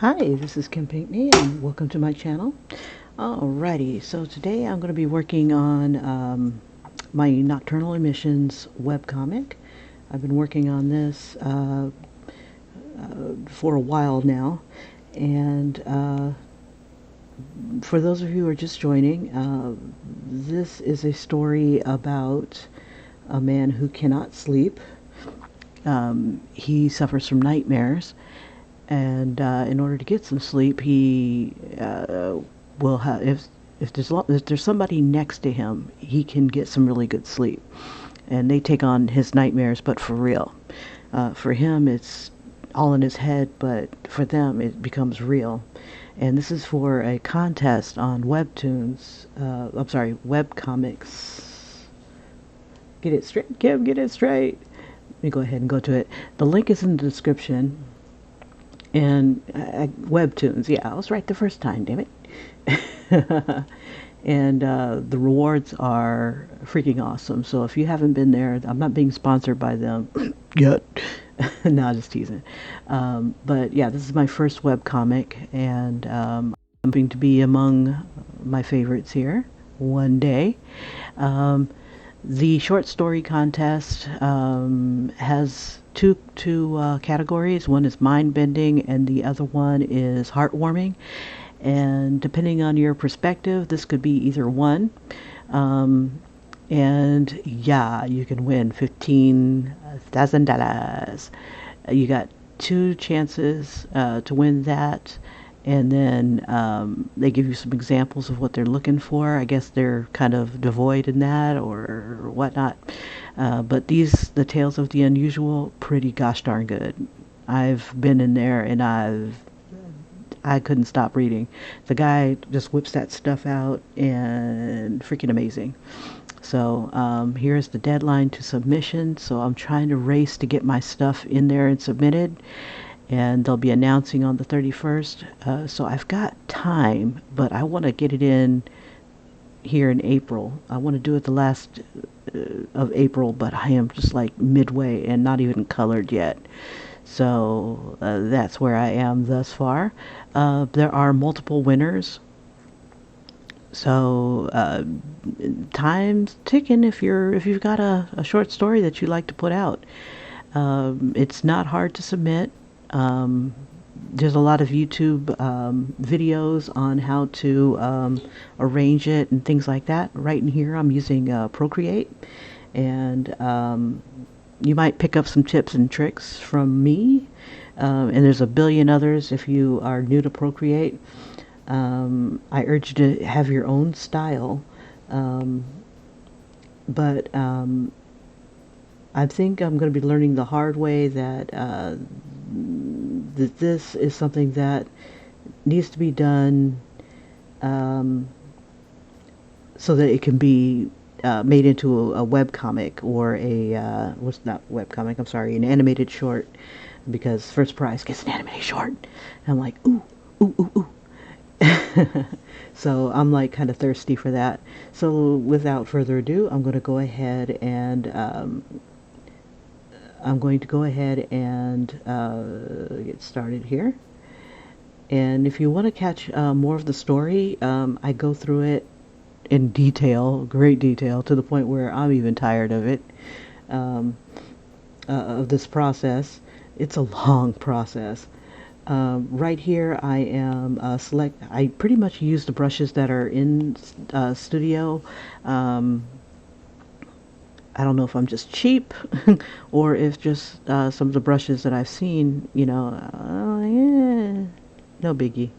Hi, this is Kim Pinkney and welcome to my channel. Alrighty, so today I'm going to be working on my Nocturnal Emissions webcomic. I've been working on this for a while now, and for those of you who are just joining, this is a story about a man who cannot sleep. He suffers from nightmares, and in order to get some sleep, he will have if there's somebody next to him, he can get some really good sleep, and they take on his nightmares, but for real. For him, it's all in his head, but for them, it becomes real. And this is for a contest on Webtoons. I'm sorry, webcomics. Get it straight, Kim. Get it straight. Let me go ahead and go to it. The link is in the description. And Webtoons, yeah, I was right the first time, damn it. And the rewards are freaking awesome. So if you haven't been there, I'm not being sponsored by them yet. No, just teasing. But yeah, this is my first web comic, and I'm hoping to be among my favorites here one day. Um, the short story contest has two categories. One is mind bending, and the other one is heartwarming. And depending on your perspective, this could be either one. Um, and yeah, you can win $15,000. You got two chances to win that, and then they give you some examples of what they're looking for. I guess they're kind of devoid in that or whatnot. But the Tales of the Unusual, pretty gosh darn good. I've been in there and I couldn't stop reading. The guy just whips that stuff out and freaking amazing. So here's the deadline to submission. So I'm trying to race to get my stuff in there and submitted. And they'll be announcing on the 31st. So I've got time, but I want to get it in here in April. I want to do it the last of April, but I am just like midway and not even colored yet. So that's where I am thus far. There are multiple winners. So time's ticking if you've got a short story that you like to put out. It's not hard to submit. There's a lot of YouTube videos on how to arrange it and things like that. Right in here, I'm using Procreate, and you might pick up some tips and tricks from me. And there's a billion others if you are new to Procreate. I urge you to have your own style, um, but I think I'm going to be learning the hard way that that this is something that needs to be done um, so that it can be made into a web comic or a what's not web comic? I'm sorry, an animated short, because first prize gets an animated short. And I'm like, ooh, ooh, ooh, ooh. So I'm like kind of thirsty for that. So without further ado, I'm going to go ahead and get started here. And if you want to catch more of the story, I go through it in detail, great detail, to the point where I'm even tired of it, um, of this process. It's a long process. Right here, I am I pretty much use the brushes that are in Studio. Um, I don't know if I'm just cheap or if just some of the brushes that I've seen, yeah, no biggie.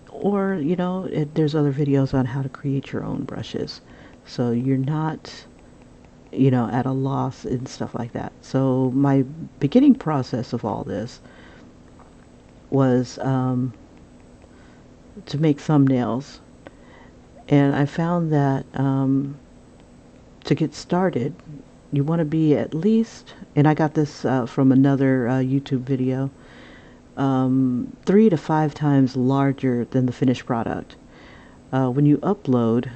Or, there's other videos on how to create your own brushes. So you're not, at a loss and stuff like that. So my beginning process of all this was to make thumbnails. And I found that to get started, you want to be at least, and I got this from another YouTube video, 3 to 5 times larger than the finished product. When you upload,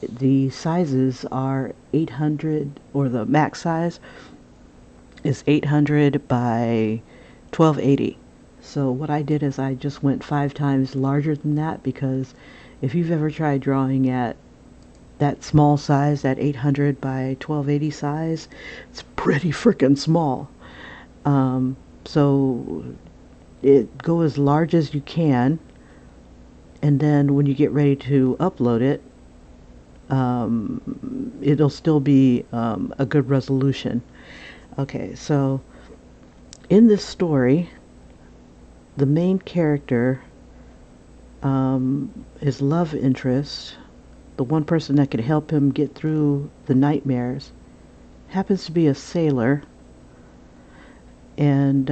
the sizes are 800, or the max size is 800 by 1280. So what I did is I just went 5 times larger than that, because if you've ever tried drawing at that small size, that 800 by 1280 size, it's pretty freaking small. So go as large as you can, and then when you get ready to upload it, it'll still be a good resolution. Okay, so in this story, the main character, his love interest, the one person that could help him get through the nightmares, happens to be a sailor, and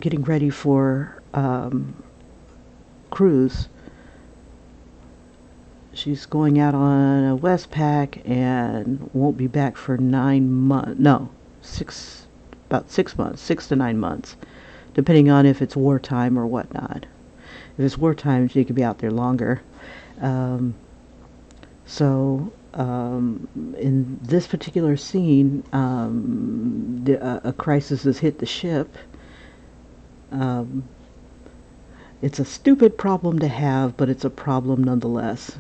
getting ready for cruise. She's going out on a Westpac and won't be back for 9 months. No, about 6 months, 6 to 9 months, depending on if it's wartime or whatnot. If it's wartime, she could be out there longer. In this particular scene, a crisis has hit the ship. It's a stupid problem to have, but it's a problem nonetheless.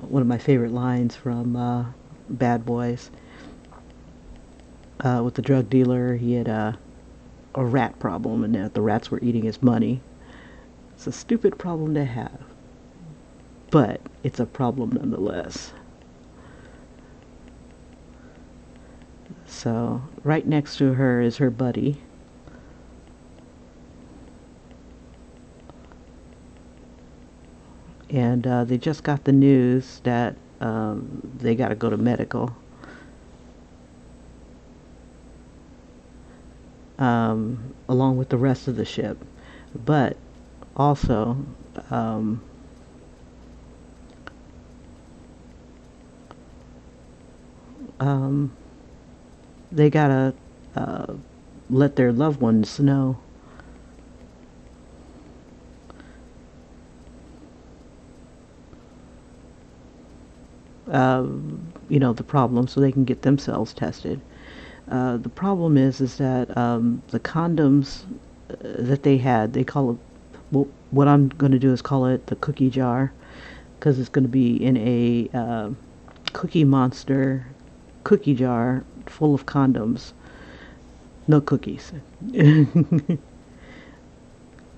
One of my favorite lines from Bad Boys. With the drug dealer, he had a rat problem, and the rats were eating his money. It's a stupid problem to have, but it's a problem nonetheless. So right next to her is her buddy. And they just got the news that they got to go to medical. Along with the rest of the ship. But also, they gotta let their loved ones know. The problem, so they can get themselves tested. The problem is that the condoms that they had, they call it, well, what I'm going to do is call it the cookie jar, because it's going to be in a Cookie Monster cookie jar full of condoms. No cookies.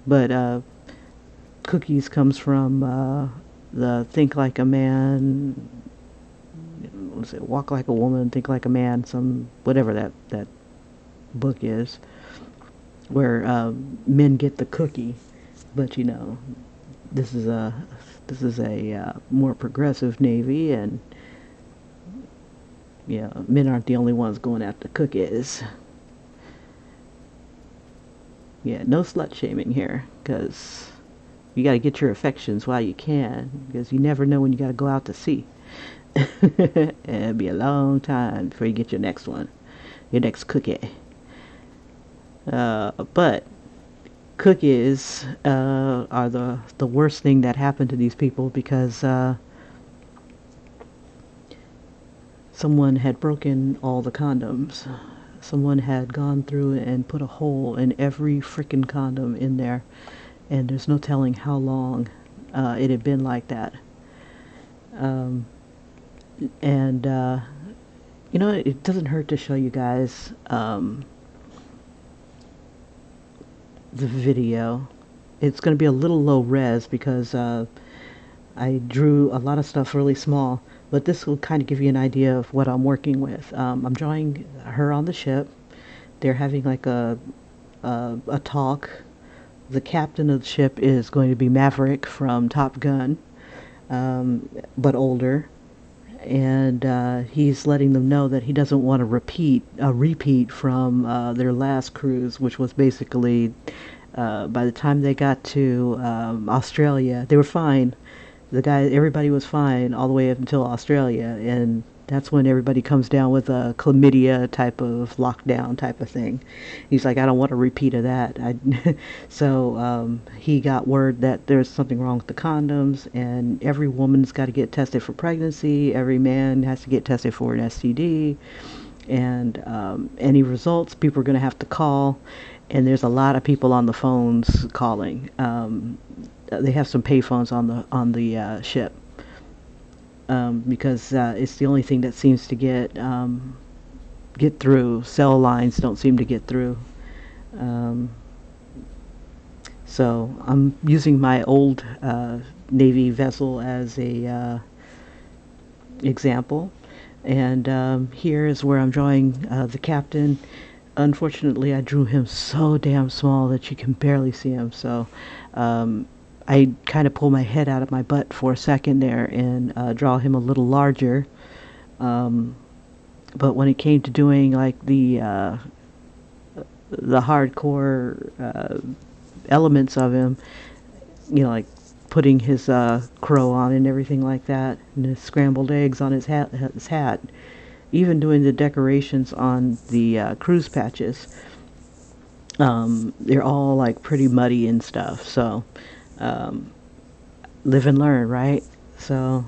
But cookies comes from the Think Like a Man, what is it, Walk Like a Woman, Think Like a Man, whatever that book is, where men get the cookie. But this is a more progressive Navy, and men aren't the only ones going after cookies. Yeah, no slut shaming here, because you got to get your affections while you can, because you never know when you got to go out to sea. It'll be a long time before you get your next one, your next cookie. But cookies are the worst thing that happened to these people, because someone had broken all the condoms. Someone had gone through and put a hole in every freaking condom in there, and there's no telling how long it had been like that. It doesn't hurt to show you guys the video. It's going to be a little low res, because I drew a lot of stuff really small, but this will kind of give you an idea of what I'm working with. I'm drawing her on the ship. They're having like a talk. The captain of the ship is going to be Maverick from Top Gun, but older. And he's letting them know that he doesn't want a repeat from their last cruise, which was basically by the time they got to Australia, they were fine. Everybody was fine all the way up until Australia, and that's when everybody comes down with a chlamydia type of lockdown type of thing. He's like, I don't want a repeat of that. So he got word that there's something wrong with the condoms, and every woman's got to get tested for pregnancy. Every man has to get tested for an STD. And any results, people are going to have to call. and there's a lot of people on the phones calling. They have some pay phones on the ship, because it's the only thing that seems to get through. Cell lines don't seem to get through. Um, so I'm using my old Navy vessel as a example. And here is where I'm drawing the captain. Unfortunately, I drew him so damn small that you can barely see him. So I kind of pull my head out of my butt for a second there and draw him a little larger. But when it came to doing like the hardcore elements of him, like putting his crow on and everything like that, and his scrambled eggs on his hat, even doing the decorations on the cruise patches. They're all like pretty muddy and stuff. So live and learn, right? So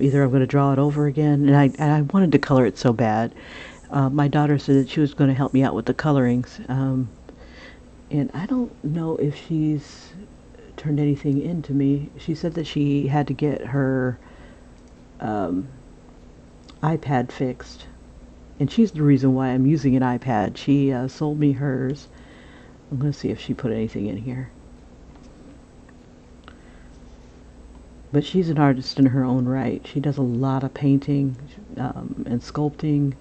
either I'm going to draw it over again, and I wanted to color it so bad. My daughter said that she was going to help me out with the colorings, and I don't know if she's turned anything into me. She said that she had to get her iPad fixed, and she's the reason why I'm using an iPad. She sold me hers. I'm going to see if she put anything in here. But she's an artist in her own right. She does a lot of painting and sculpting.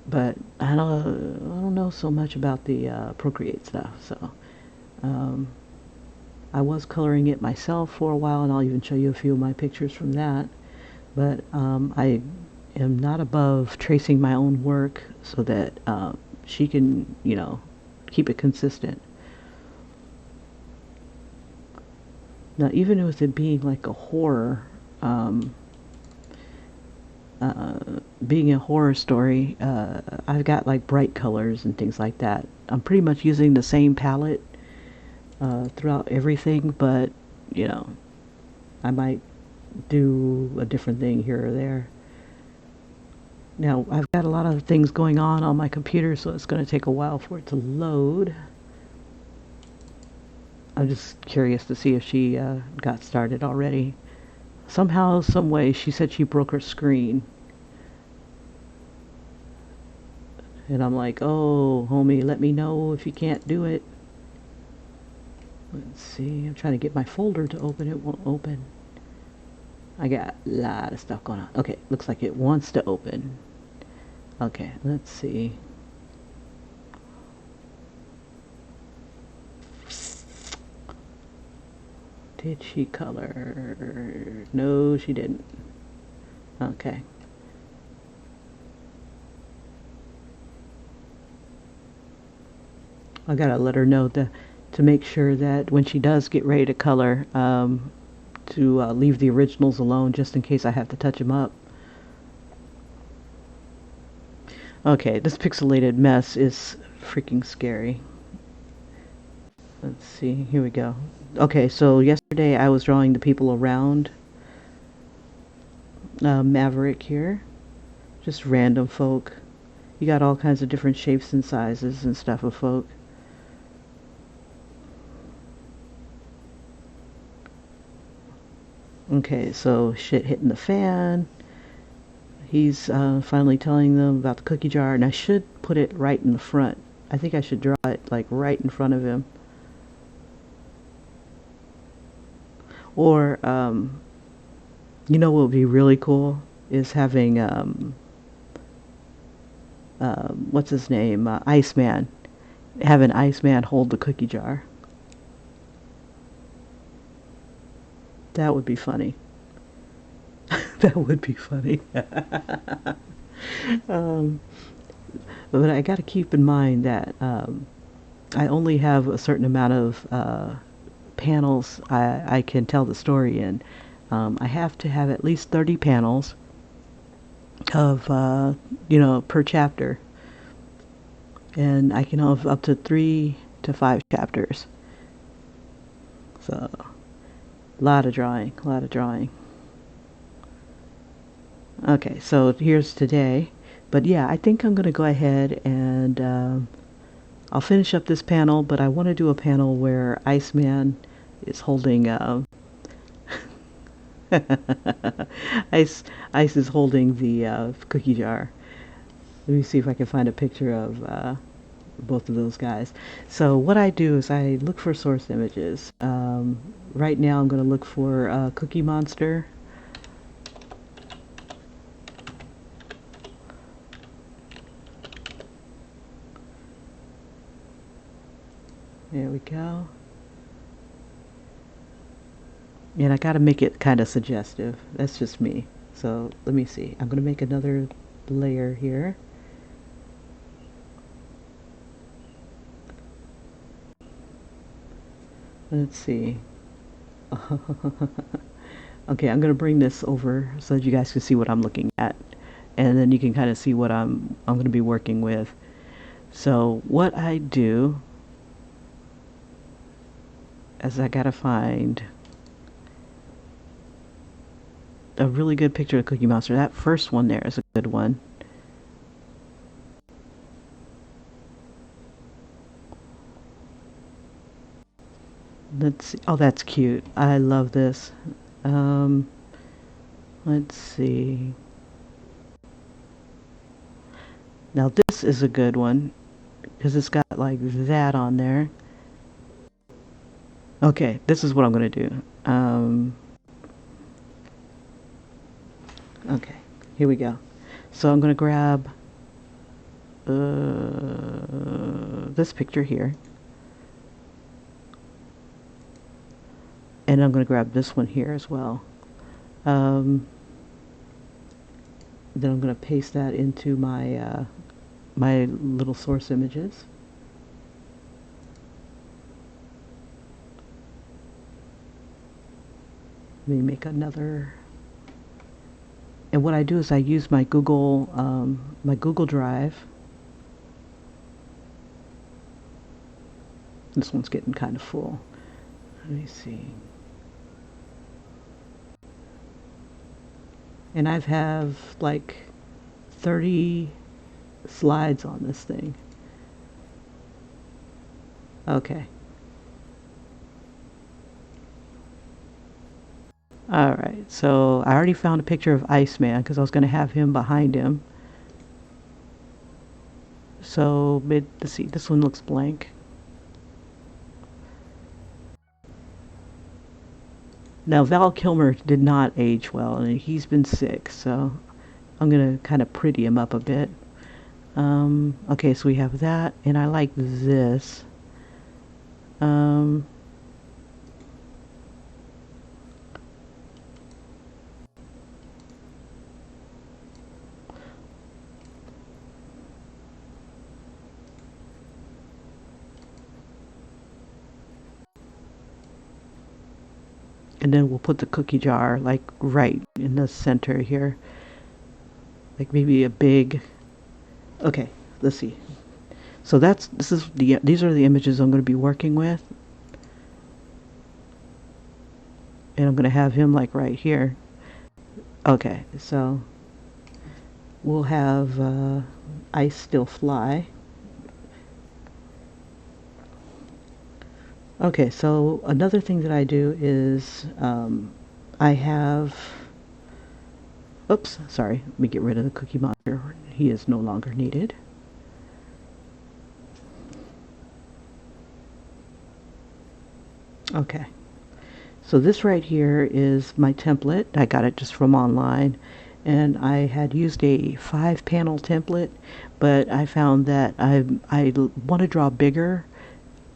But I don't know so much about the Procreate stuff. So I was coloring it myself for a while, and I'll even show you a few of my pictures from that. But I am not above tracing my own work so that she can, keep it consistent. Now, even with it being like a horror, being a horror story, I've got like bright colors and things like that. I'm pretty much using the same palette throughout everything, but I might do a different thing here or there. Now, I've got a lot of things going on my computer, so it's going to take a while for it to load. I'm just curious to see if she got started already. Somehow, some way, she said she broke her screen. And I'm like, oh, homie, let me know if you can't do it. Let's see. I'm trying to get my folder to open. It won't open. I got a lot of stuff going on. Okay, looks like it wants to open. Okay, let's see. Did she color? No, she didn't. Okay. I gotta let her know to make sure that when she does get ready to color, to leave the originals alone just in case I have to touch them up. Okay, this pixelated mess is freaking scary. Let's see, here we go. Okay, so yesterday I was drawing the people around Maverick here. Just random folk. You got all kinds of different shapes and sizes and stuff of folk. Okay, so shit hitting the fan. He's finally telling them about the cookie jar, and I should put it right in the front. I think I should draw it like right in front of him. Or, what would be really cool is having, what's his name? Iceman. Having Iceman hold the cookie jar. That would be funny. That would be funny. But I got to keep in mind that I only have a certain amount of panels I can tell the story in. I have to have at least 30 panels of, per chapter. And I can have up to 3 to 5 chapters. So, a lot of drawing, a lot of drawing. Okay, so here's today. But yeah, I think I'm going to go ahead and I'll finish up this panel, but I want to do a panel where Iceman is holding Ice Ice is holding the cookie jar. Let me see if I can find a picture of both of those guys. So what I do is I look for source images. Right now I'm going to look for Cookie Monster. There we go. And I got to make it kind of suggestive. That's just me. So let me see. I'm going to make another layer here. Let's see. Okay, I'm going to bring this over so that you guys can see what I'm looking at. And then you can kind of see what I'm going to be working with. So what I do is I got to find a really good picture of Cookie Monster. That first one there is a good one. Let's see. Oh, that's cute. I love this. Let's see. Now this is a good one because it's got like that on there. Okay, this is what I'm going to do. Okay, here we go. So I'm going to grab this picture here. And I'm going to grab this one here as well. Then I'm going to paste that into my my little source images. Let me make another. And what I do is I use my Google Drive. This one's getting kind of full. Let me see. And I have like 30 slides on this thing. Okay. Alright, so I already found a picture of Iceman because I was going to have him behind him. So, let's see, this one looks blank. Now, Val Kilmer did not age well, and he's been sick, so I'm going to kind of pretty him up a bit. Okay, so we have that, and I like this. And then we'll put the cookie jar like right in the center here. Like maybe a big. Okay, let's see. So these are the images I'm going to be working with. And I'm going to have him like right here. Okay, so we'll have Ice Still Fly. Okay, so another thing that I do is I have, oops, sorry, let me get rid of the Cookie Monster. He is no longer needed. Okay, so this right here is my template. I got it just from online, and I had used a 5-panel template, but I found that I want to draw bigger,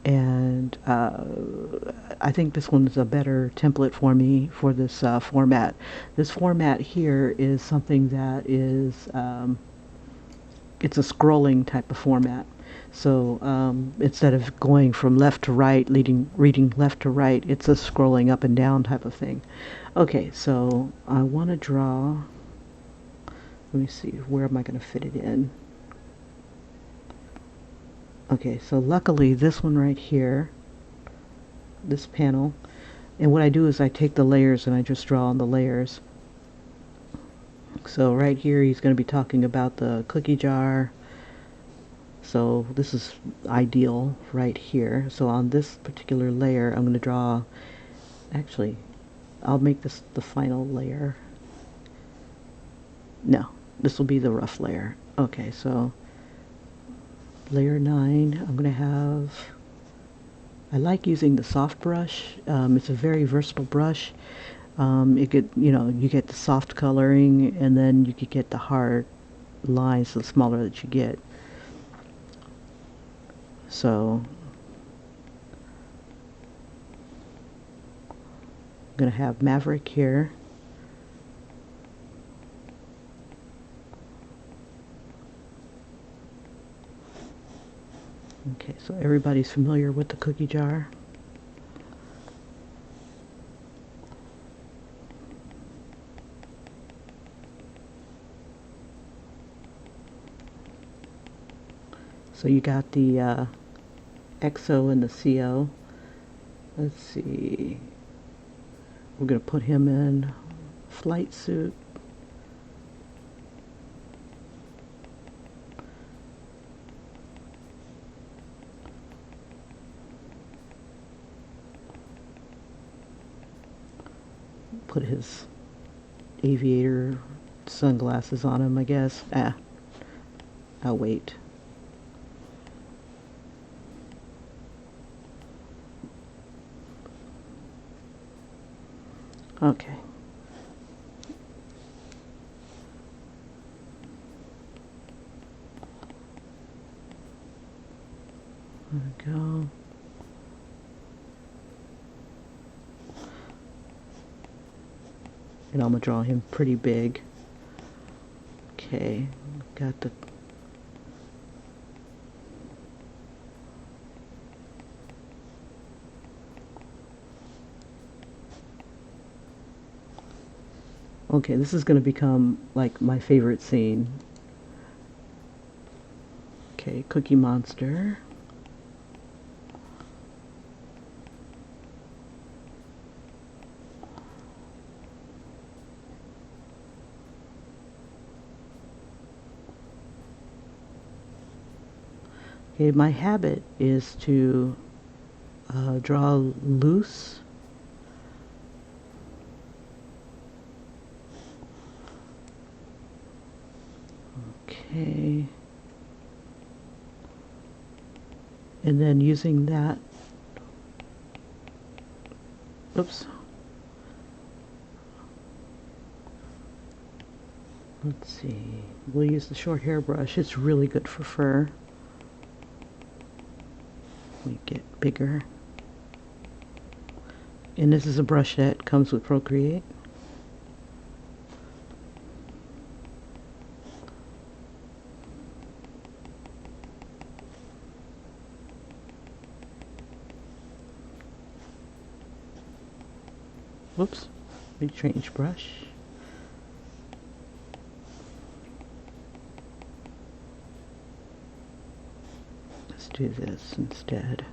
and I think this one is a better template for me for this format. This format here is something that is it's a scrolling type of format. So instead of going from left to right, reading left to right, it's a scrolling up and down type of thing. Okay, so I want to draw. Let me see, where am I going to fit it in? Okay, so luckily this one right here, this panel, and what I do is I take the layers and I just draw on the layers. So right here he's going to be talking about the cookie jar. So this is ideal right here. So on this particular layer I'm going to draw, actually I'll make this the final layer. No, this will be the rough layer. Okay, so layer 9, I'm going to have, I like using the soft brush. It's a very versatile brush. You get the soft coloring, and then you could get the hard lines the smaller that you get. So I'm going to have Maverick here. Okay, so everybody's familiar with the cookie jar. So you got the XO and the CO. Let's see. We're going to put him in flight suit. Put his aviator sunglasses on him, I guess. I'll wait. Okay. There we go. And I'm going to draw him pretty big. Okay, got the... Okay, this is going to become like my favorite scene. Okay, Cookie Monster. Okay, my habit is to draw loose. Okay. And then using that, oops. Let's see, we'll use the short hairbrush. It's really good for fur. We get bigger. And this is a brush that comes with Procreate. Whoops, we change brush. Let's do this instead.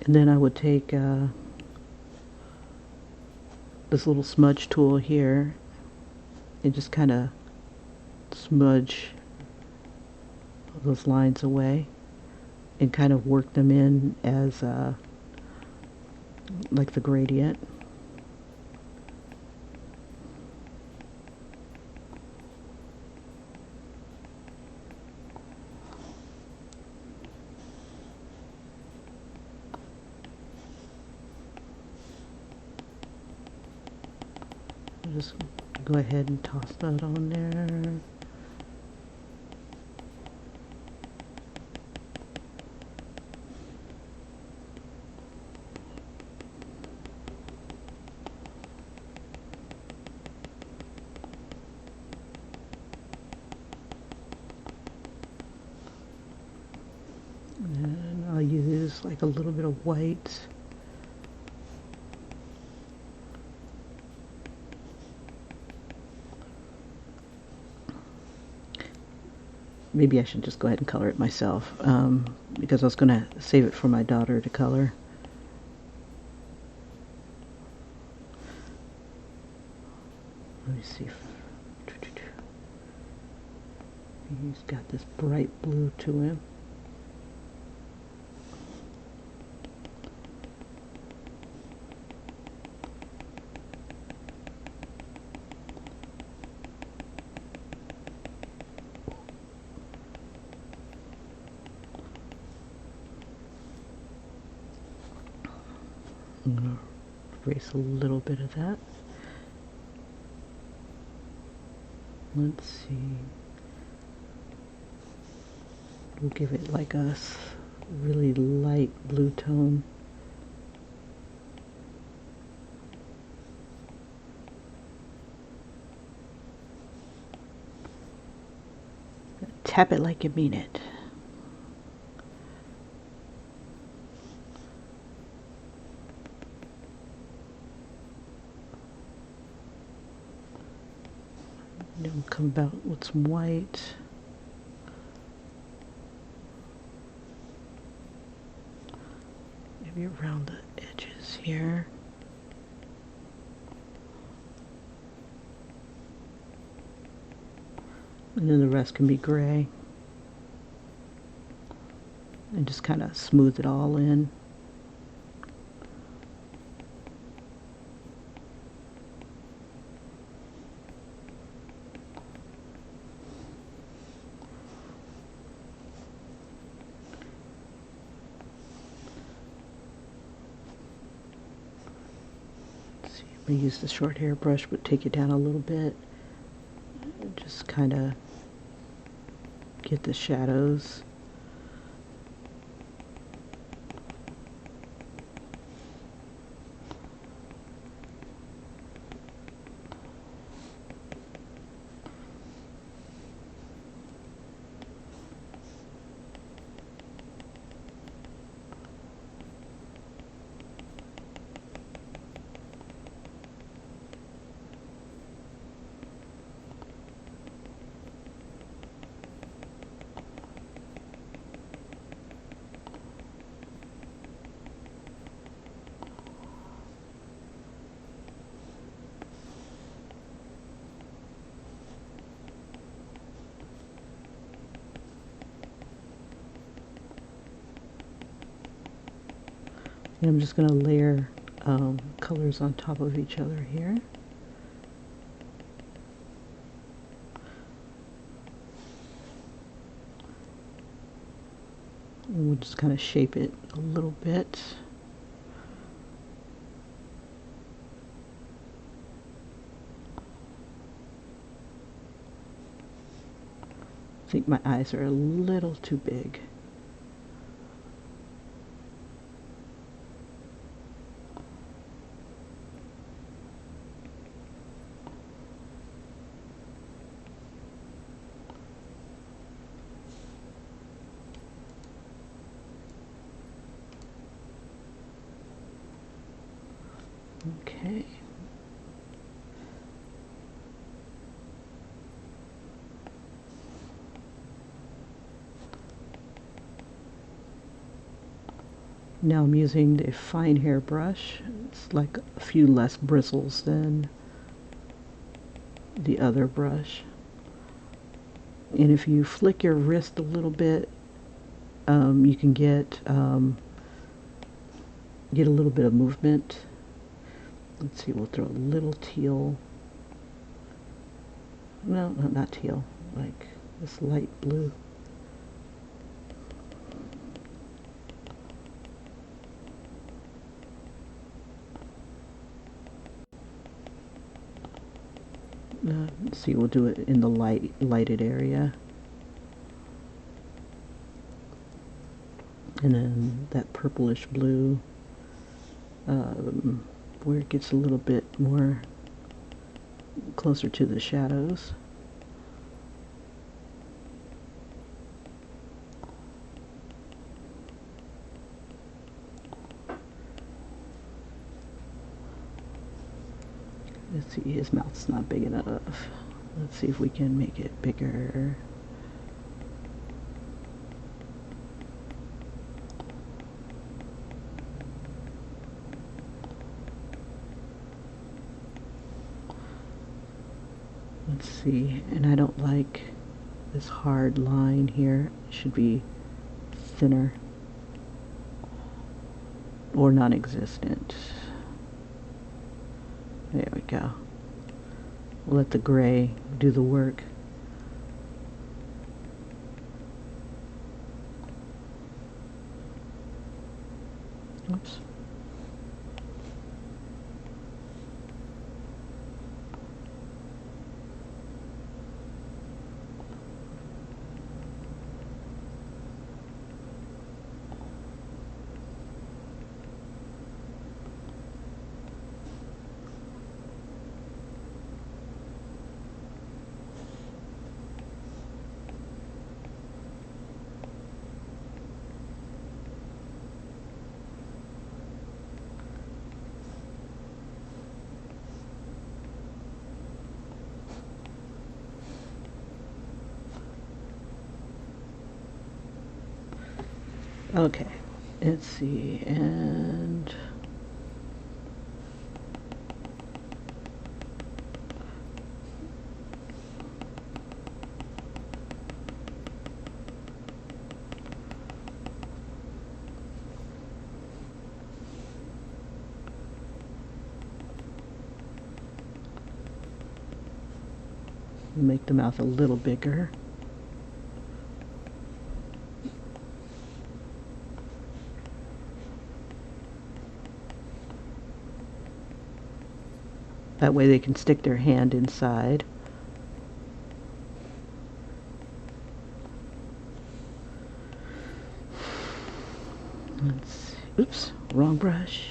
And then I would take this little smudge tool here and just kind of smudge those lines away and kind of work them in as like the gradient. Just go ahead and toss that on there. And I'll use like a little bit of white. maybe I should just go ahead and color it myself, because I was going to save it for my daughter to color. Let me see if he's got this bright blue to him. I'm going to erase a little bit of that. Let's see. We'll give it like a really light blue tone. Tap it like you mean it. Then we'll come about with some white. Maybe around the edges here. And then the rest can be gray. And just kind of smooth it all in. I use the short hair brush, but take it down a little bit. Just kind of get the shadows. And I'm just going to layer colors on top of each other here. And we'll just kind of shape it a little bit. I think my eyes are a little too big. Okay. Now I'm using the fine hair brush. It's like a few less bristles than the other brush. And if you flick your wrist a little bit, you can get a little bit of movement. Let's see, we'll throw a little teal. No, not teal, like this light blue. Let's see, we'll do it in the lighted area. And then that purplish blue, where it gets a little bit more closer to the shadows. Let's see, his mouth's not big enough. Let's see if we can make it bigger. Let's see, and I don't like this hard line here. It should be thinner or non-existent. There we go. We'll let the gray do the work. Oops. Okay, let's see, and make the mouth a little bigger. That way they can stick their hand inside. Let's see. Oops, wrong brush.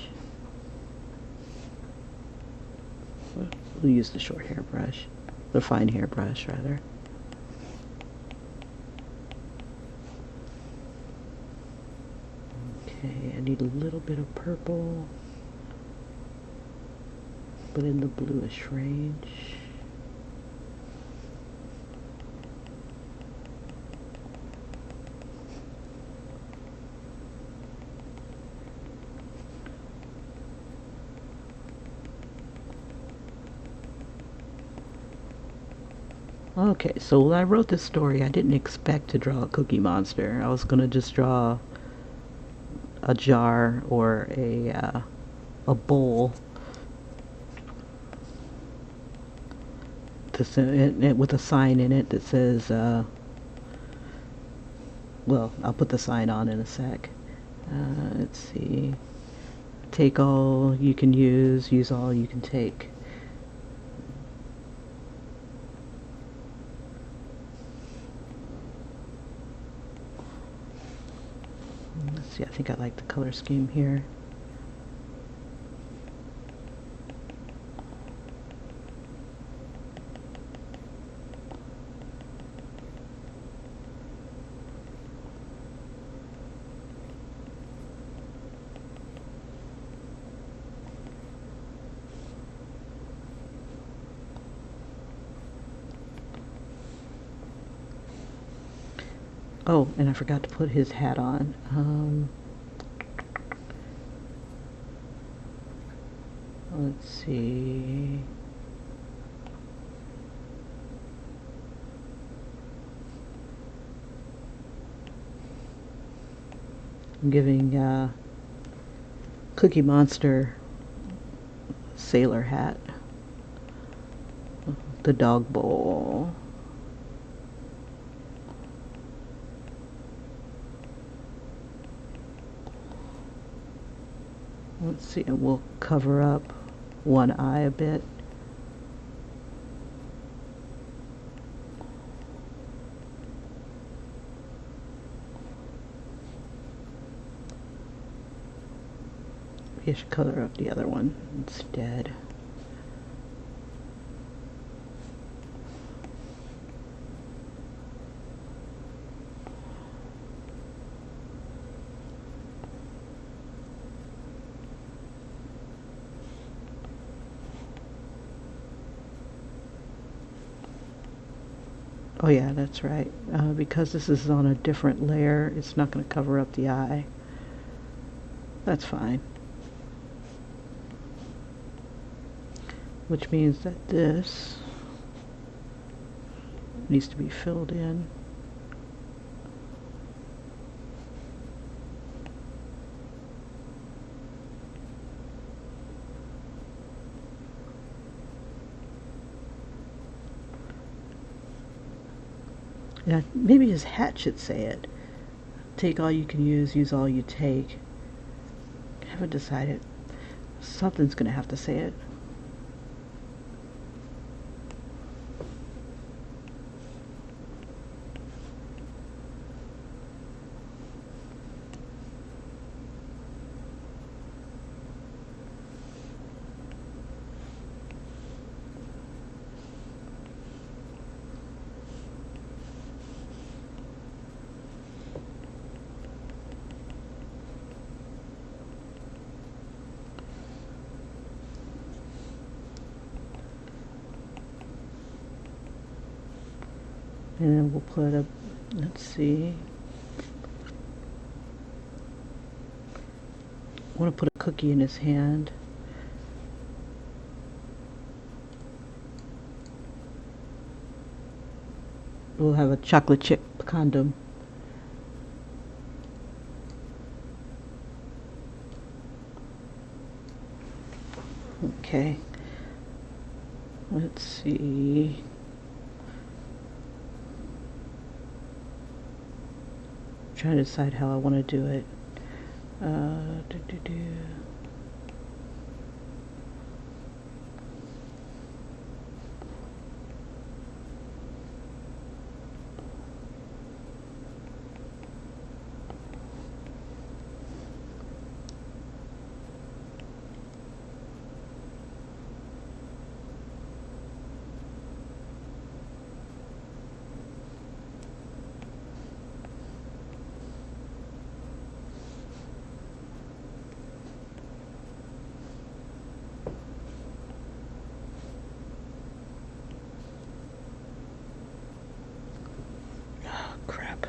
We'll use the short hair brush, the fine hair brush rather. Okay, I need a little bit of purple, but in the bluish range. Okay, so when I wrote this story, I didn't expect to draw a Cookie Monster. I was going to just draw a jar or a bowl with a sign in it that says, well, I'll put the sign on in a sec. Let's see. Take all you can use all you can take. Let's see, I think I like the color scheme here. Oh, and I forgot to put his hat on. Let's see. I'm giving Cookie Monster sailor hat. The dog bowl. Let's see, and we'll cover up one eye a bit. Maybe I should color up the other one instead. Oh yeah, that's right. Because this is on a different layer, it's not going to cover up the eye. That's fine. Which means that this needs to be filled in. Yeah, maybe his hat should say it. Take all you can use all you take. Haven't decided. Something's gonna have to say it. And then we'll put a, let's see, I want to put a cookie in his hand. We'll have a chocolate chip condom. Okay. Let's see. Trying to decide how I want to do it. Crap.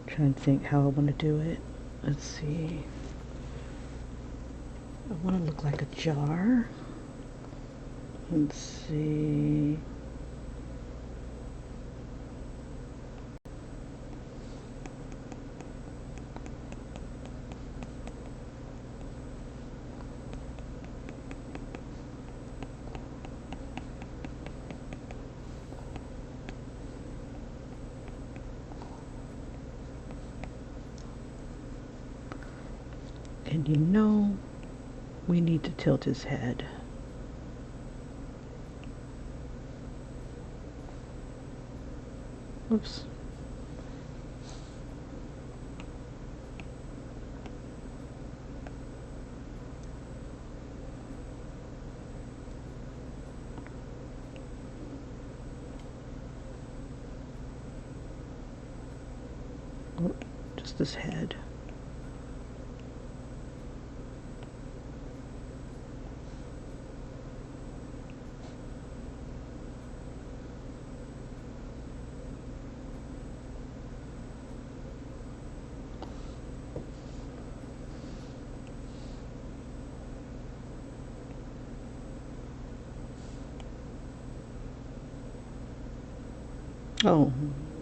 Trying to think how I want to do it. Let's see. I want to look like a jar. Let's see. And you know, we need to tilt his head. Oops. Oh, just his head. Oh,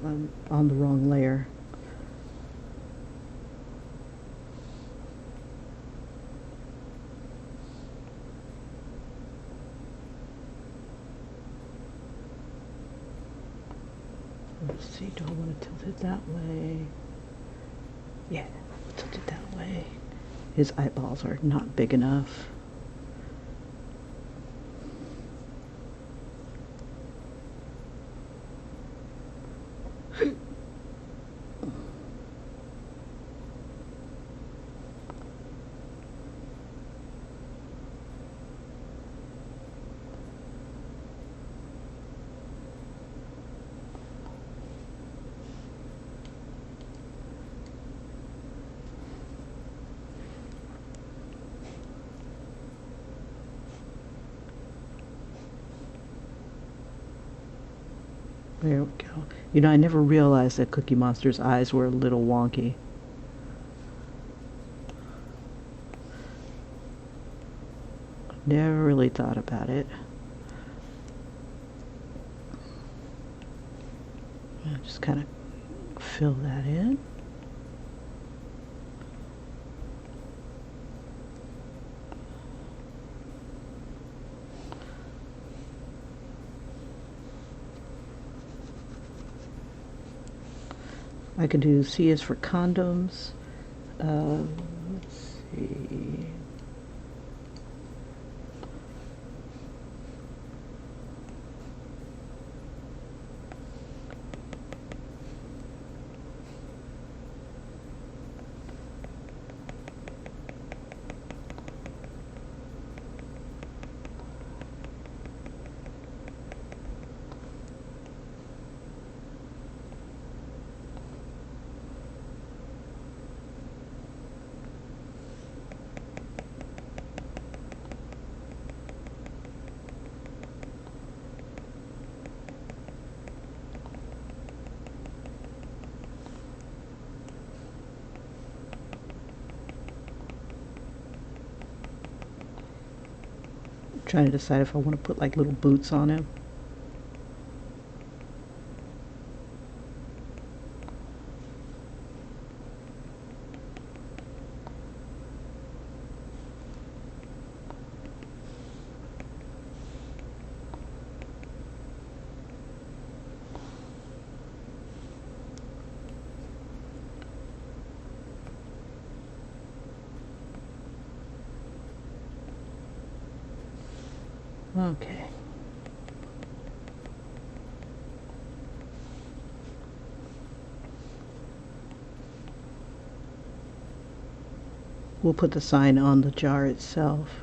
I'm on the wrong layer. Let's see, do I want to tilt it that way? Yeah, tilt it that way. His eyeballs are not big enough. There we go. You know, I never realized that Cookie Monster's eyes were a little wonky. Never really thought about it. Just kind of fill that in. I can do C is for condoms. Let's see. Trying to decide if I want to put like little boots on him. Okay. We'll put the sign on the jar itself.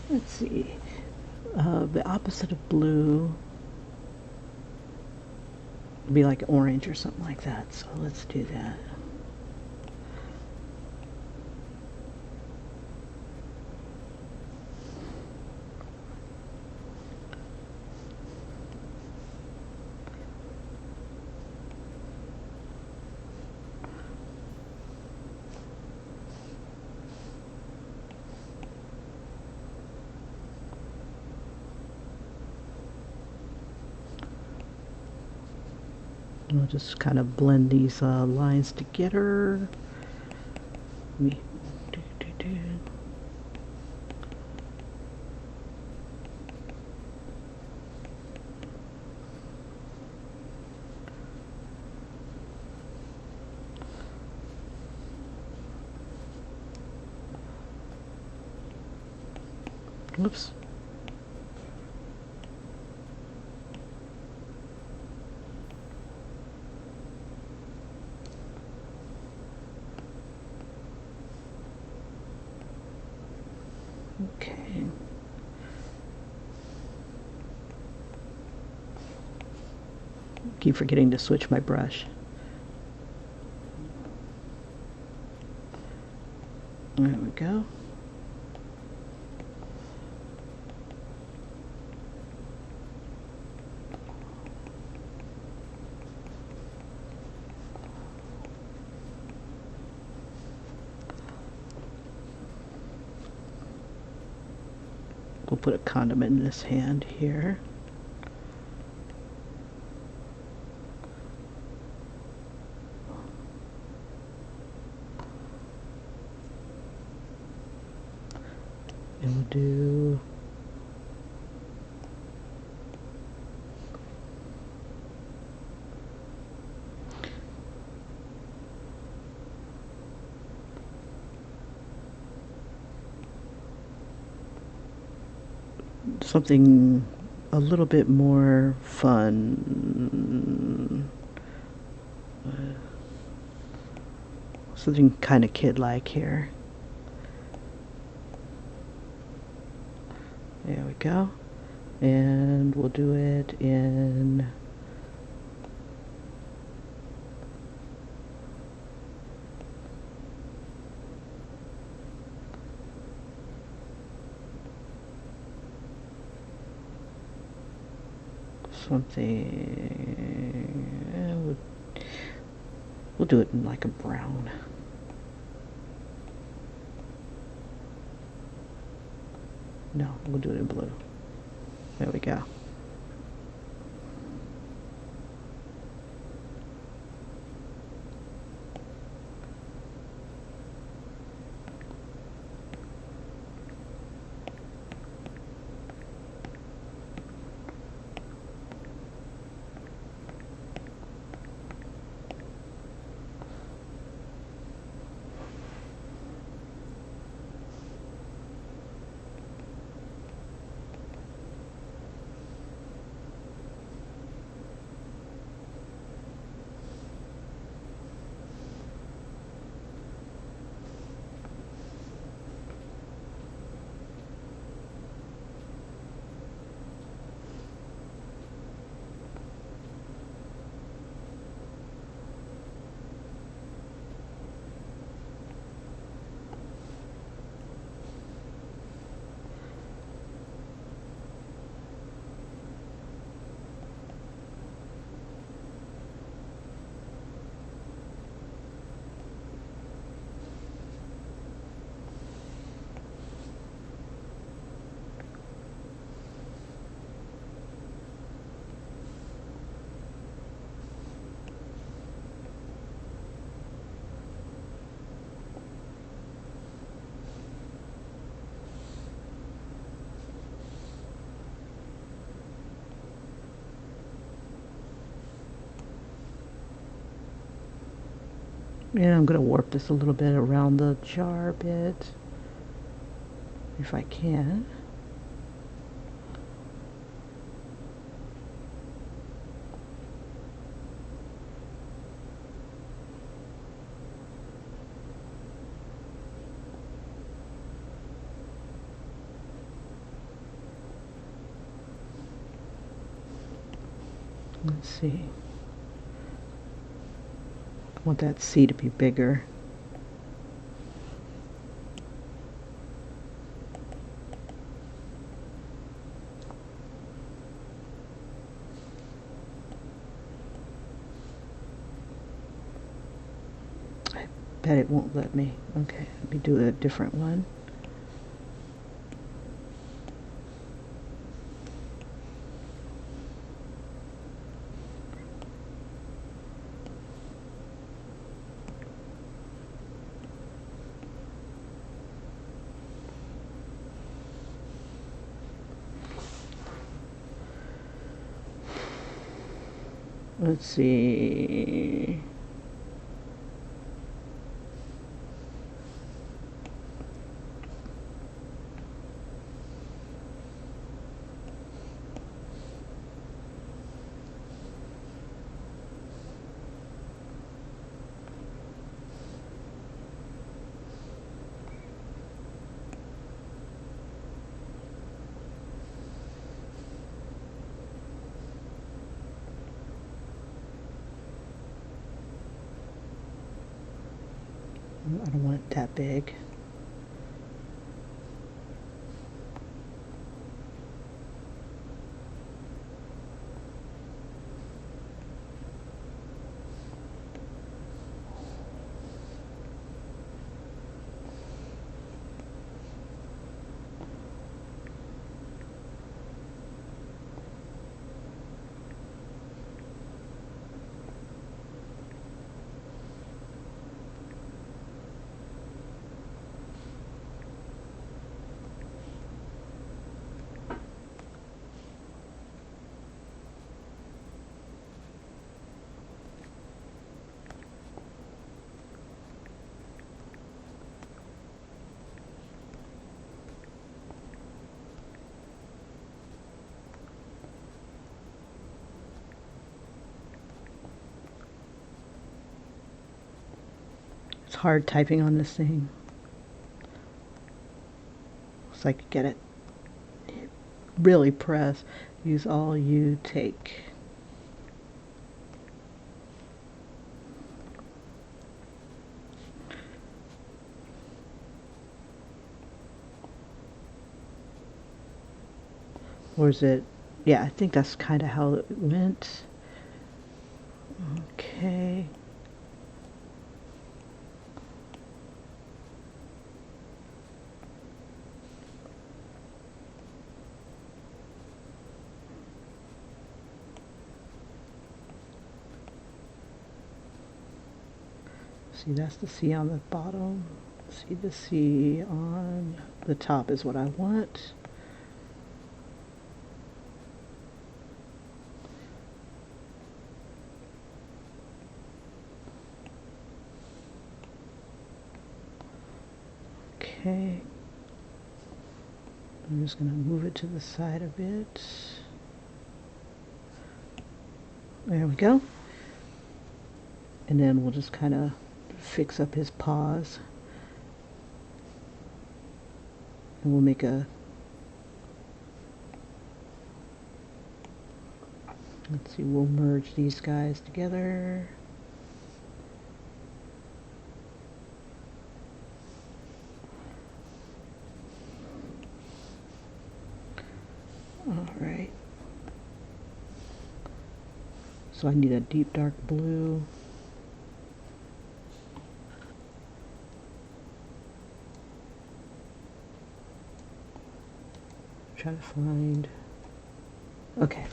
Let's see. The opposite of blue would be like orange or something like that. So let's do that. We'll just kind of blend these lines together. Oops. Okay. Keep forgetting to switch my brush. There we go. We'll put a condom in this hand here. And we'll do something a little bit more fun. Something kind of kid-like here. There we go. And we'll do it in something. We'll do it in like a brown. No, we'll do it in blue. There we go. And I'm going to warp this a little bit around the jar bit, if I can. Let's see. I want that C to be bigger. I bet it won't let me. Okay, let me do a different one. Let's see. I don't want it that big. It's hard typing on this thing. Looks like I get it. really press. Use all you take. Or is it? Yeah, I think that's kind of how it went. Okay. See, that's the C on the bottom. See, the C on the top is what I want. Okay. I'm just going to move it to the side a bit. There we go. And then we'll just kind of fix up his paws. And we'll make a, let's see, we'll merge these guys together. All right. So I need a deep dark blue. Try to find, okay.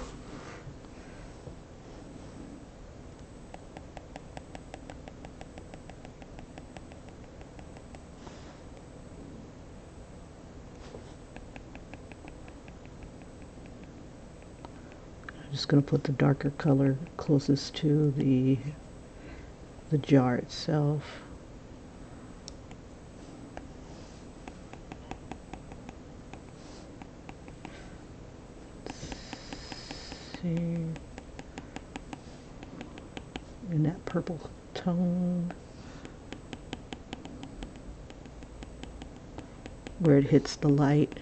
I'm just going to put the darker color closest to the jar itself. In that purple tone where it hits the light.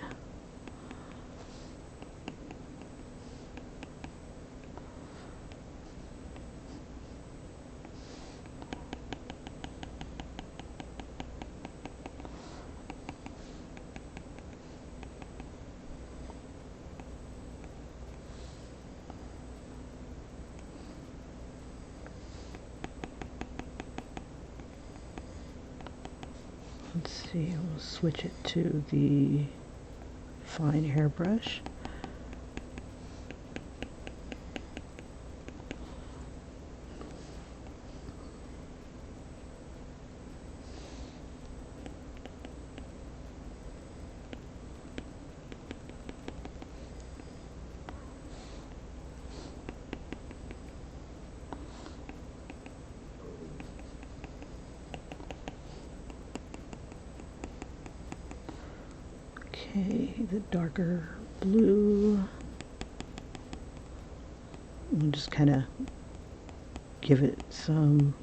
Let's see, we'll switch it to the fine hairbrush. Okay, the darker blue. We'll just kind of give it some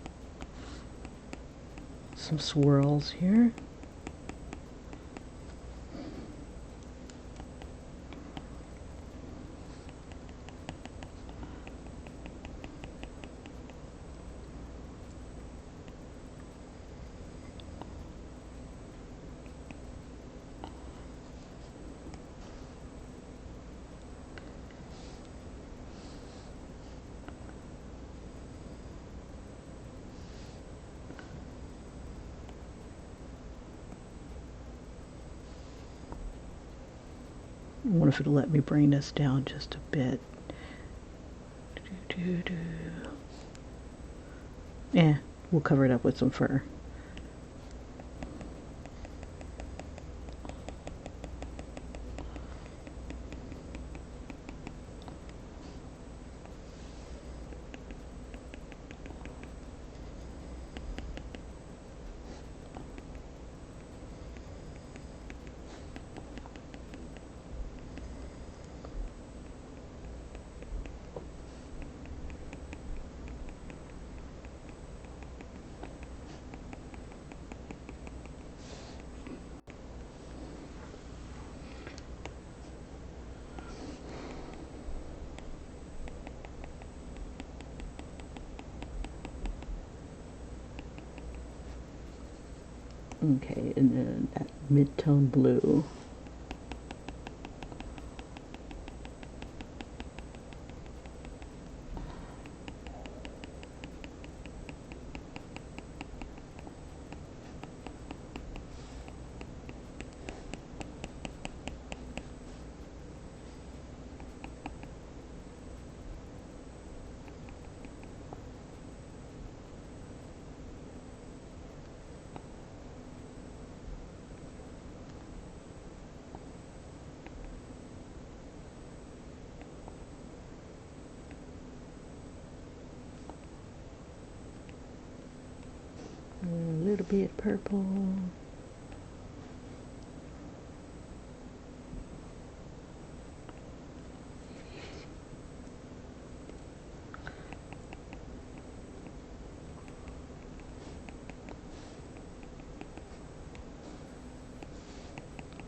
swirls here. I wonder if it'll let me bring this down just a bit. Yeah, we'll cover it up with some fur. Okay, and then that mid-tone blue. A little bit purple.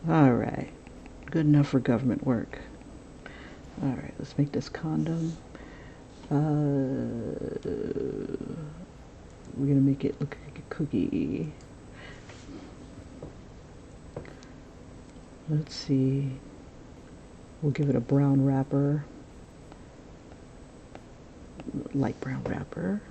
All right, good enough for government work. All right, let's make this condom. We're gonna make it look like a cookie. Let's see. We'll give it a brown wrapper, light brown wrapper.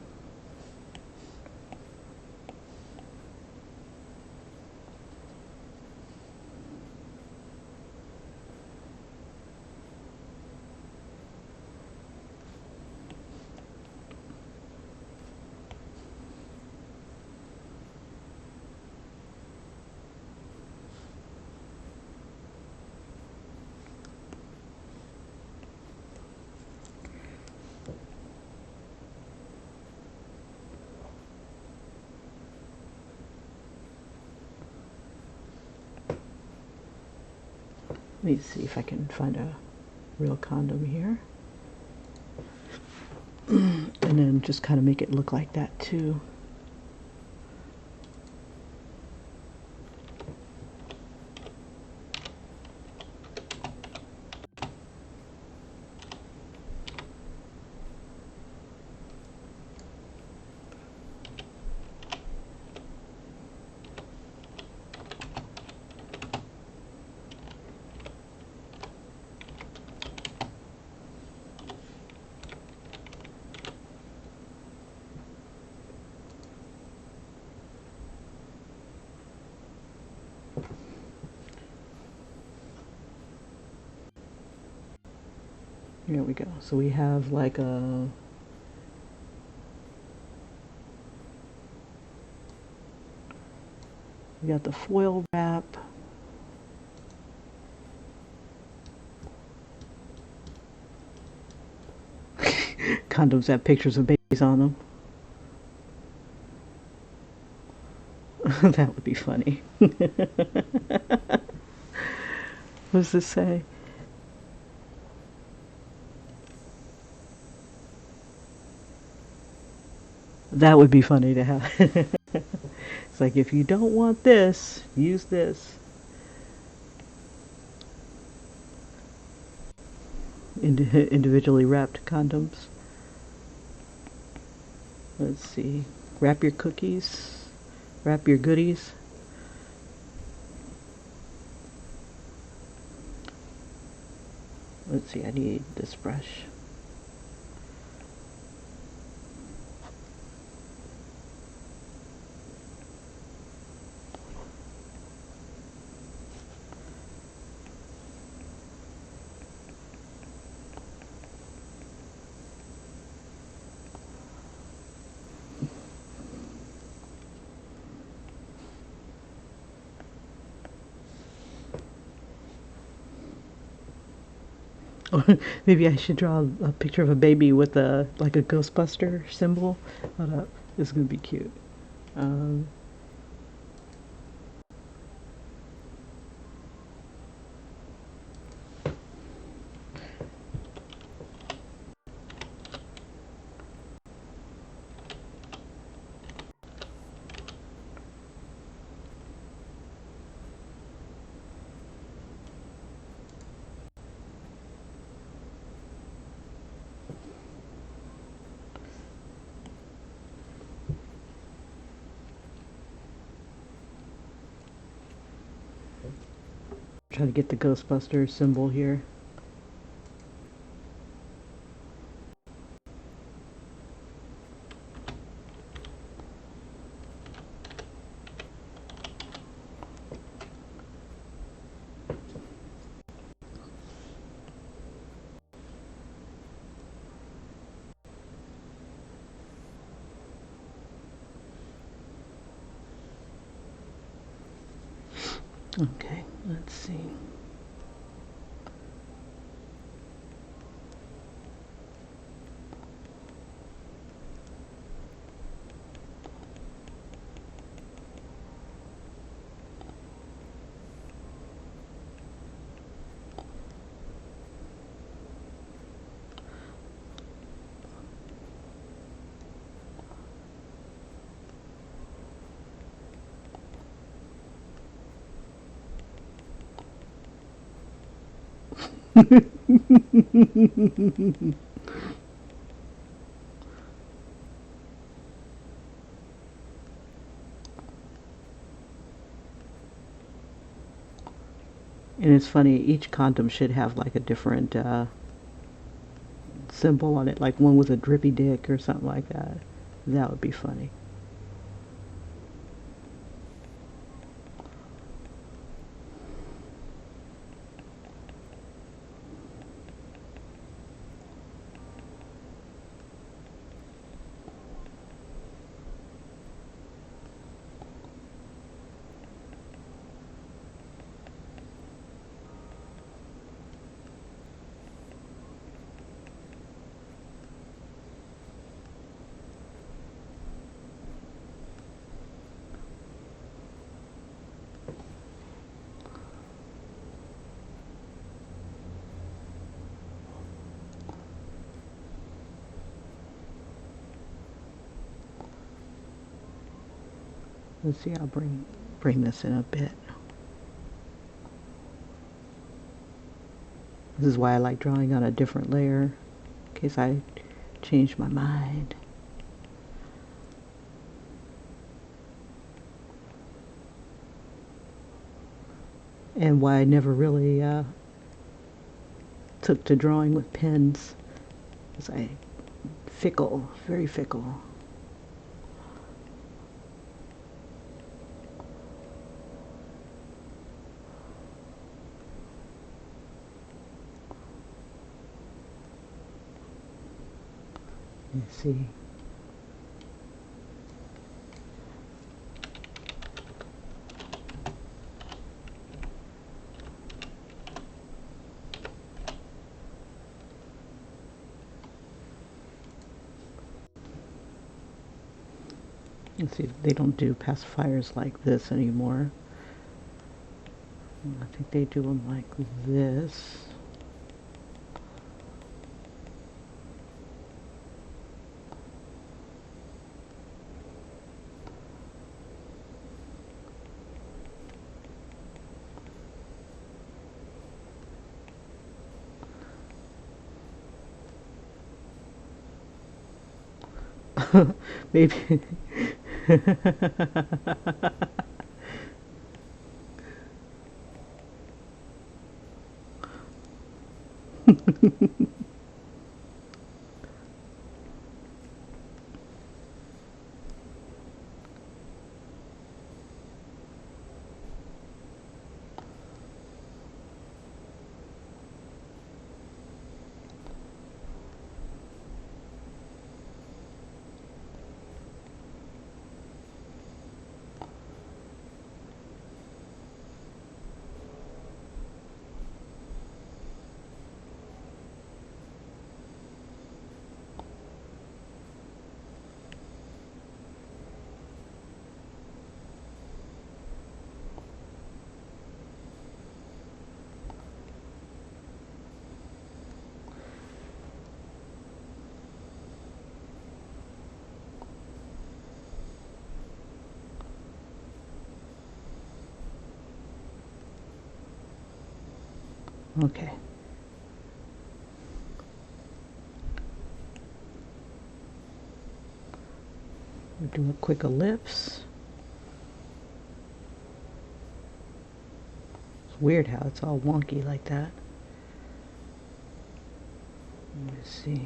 Let me see if I can find a real condom here. And then just kind of make it look like that too. Here we go. So we have like a we got the foil wrap. Condoms have pictures of babies on them. That would be funny. What does this say? That would be funny to have. It's like, if you don't want this, use this. Individually wrapped condoms. Let's see. Wrap your cookies. Wrap your goodies. Let's see, I need this brush. Or maybe I should draw a picture of a baby with a like a Ghostbuster symbol. Hold up, this is gonna be cute. Um, Try to get the Ghostbuster symbol here. Okay, let's see. And it's funny, each condom should have like a different symbol on it, like one with a drippy dick or something like that. That would be funny. Let's see, I'll bring this in a bit. This is why I like drawing on a different layer, in case I change my mind. And why I never really took to drawing with pens, because I fickle, very fickle. Let's see. Let's see, they don't do pacifiers like this anymore. I think they do them like this. Maybe. Okay. We'll do a quick ellipse. weird how it's all wonky like that. Let me see.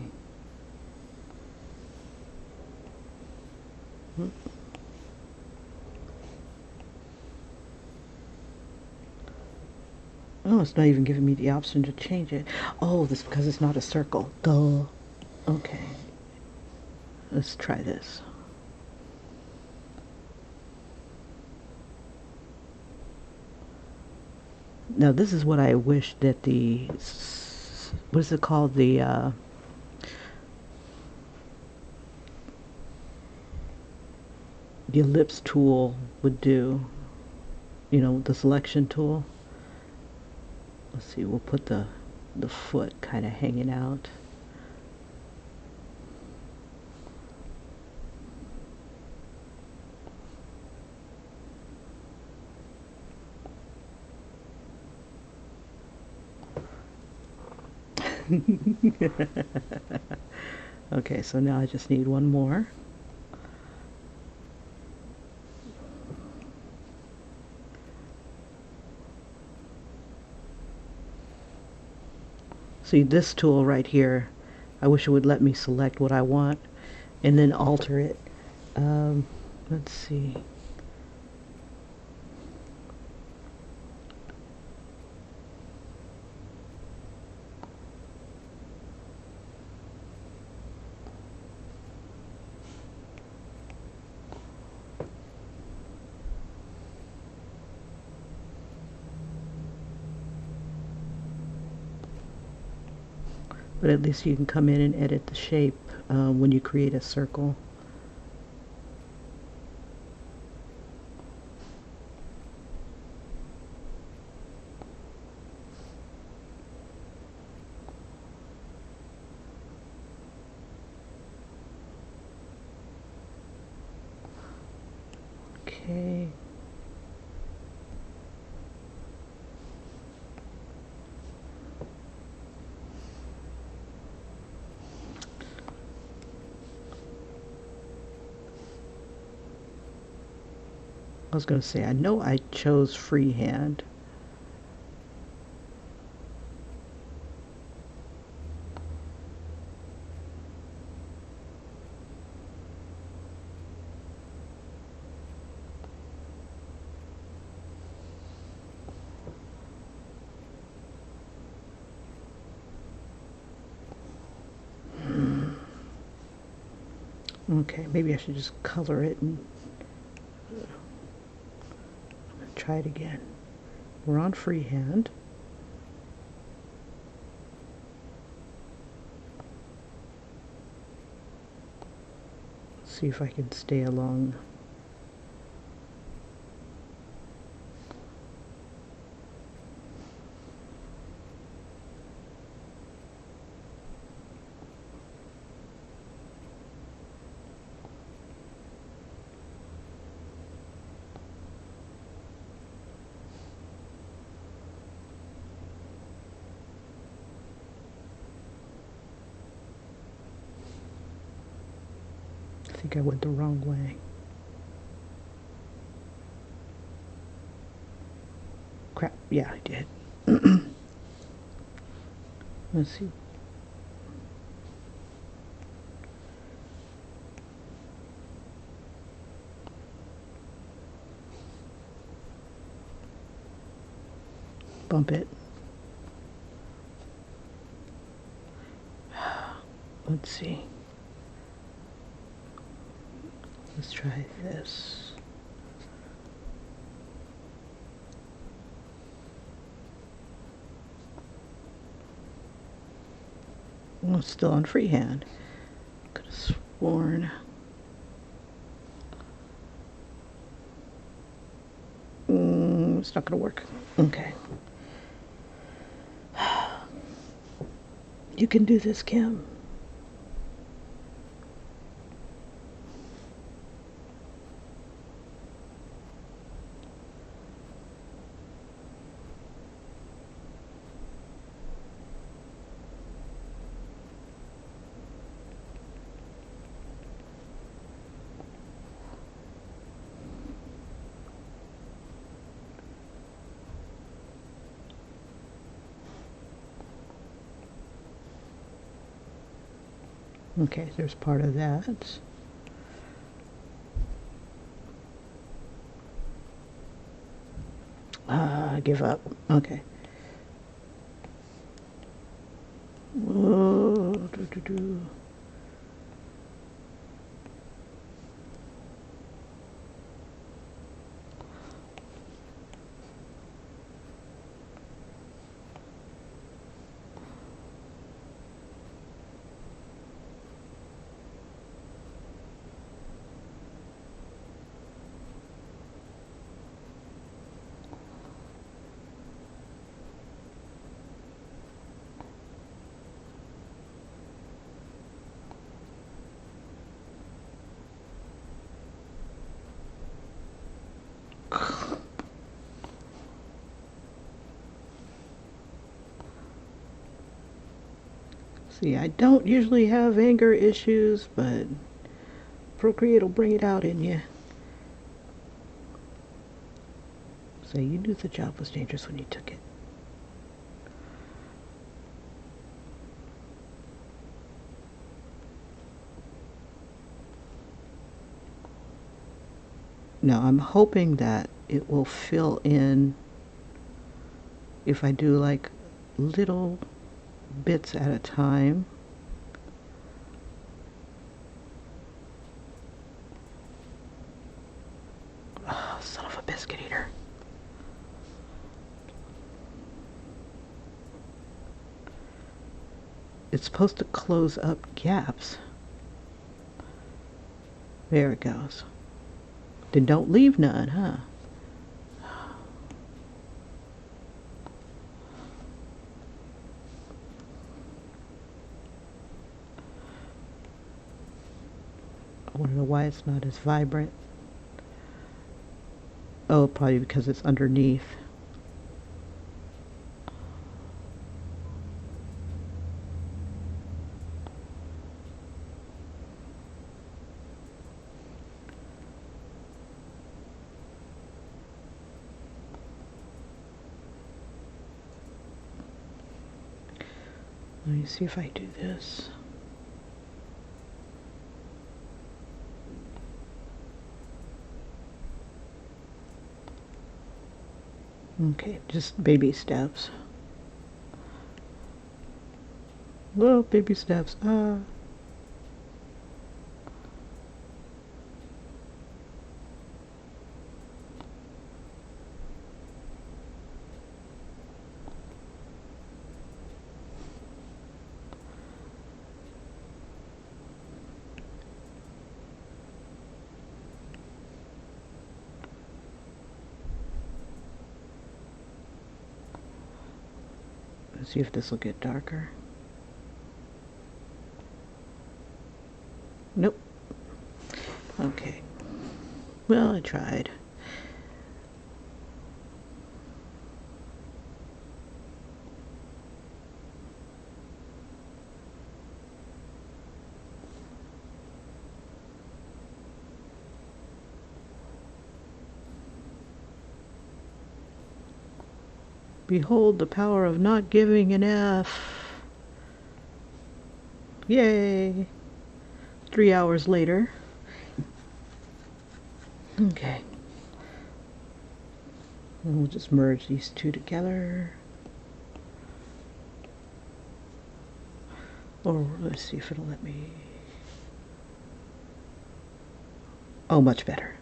Oh, it's not even giving me the option to change it. Oh, this is because it's not a circle. Duh. Okay. Let's try this. Now, this is what I wish that the, what is it called? The ellipse tool would do. You know, the selection tool. Let's see, we'll put the foot kind of hanging out. Okay, so now I just need one more. See, this tool right here, I wish it would let me select what I want and then alter it. Let's see. But at least you can come in and edit the shape when you create a circle. Okay. I was going to say, I know I chose freehand. Okay, maybe I should just color it and try it again. We're on freehand. See if I can stay along. I think I went the wrong way. Crap, yeah, I did. Let's see. Bump it. Let's see. Let's try this. Oh, it's still on freehand. Could have sworn. It's not going to work. Okay. You can do this, Kim. Okay, there's part of that. Give up. Okay. Whoa, doo. See, I don't usually have anger issues, but Procreate will bring it out in you. So you knew the job was dangerous when you took it. Now I'm hoping that it will fill in if I do like little bits at a time. Oh, son of a biscuit eater. It's supposed to close up gaps. There it goes. Then don't leave none, huh? I want to know why it's not as vibrant. Oh, probably because it's underneath. Let me see if I do this. Okay, just baby steps. Little baby steps. Let's see if this will get darker. Nope. Okay. Well, I tried. Behold the power of not giving an F. Yay! 3 hours later. Okay. And we'll just merge these two together. Or let's see if it'll let me. Oh, much better.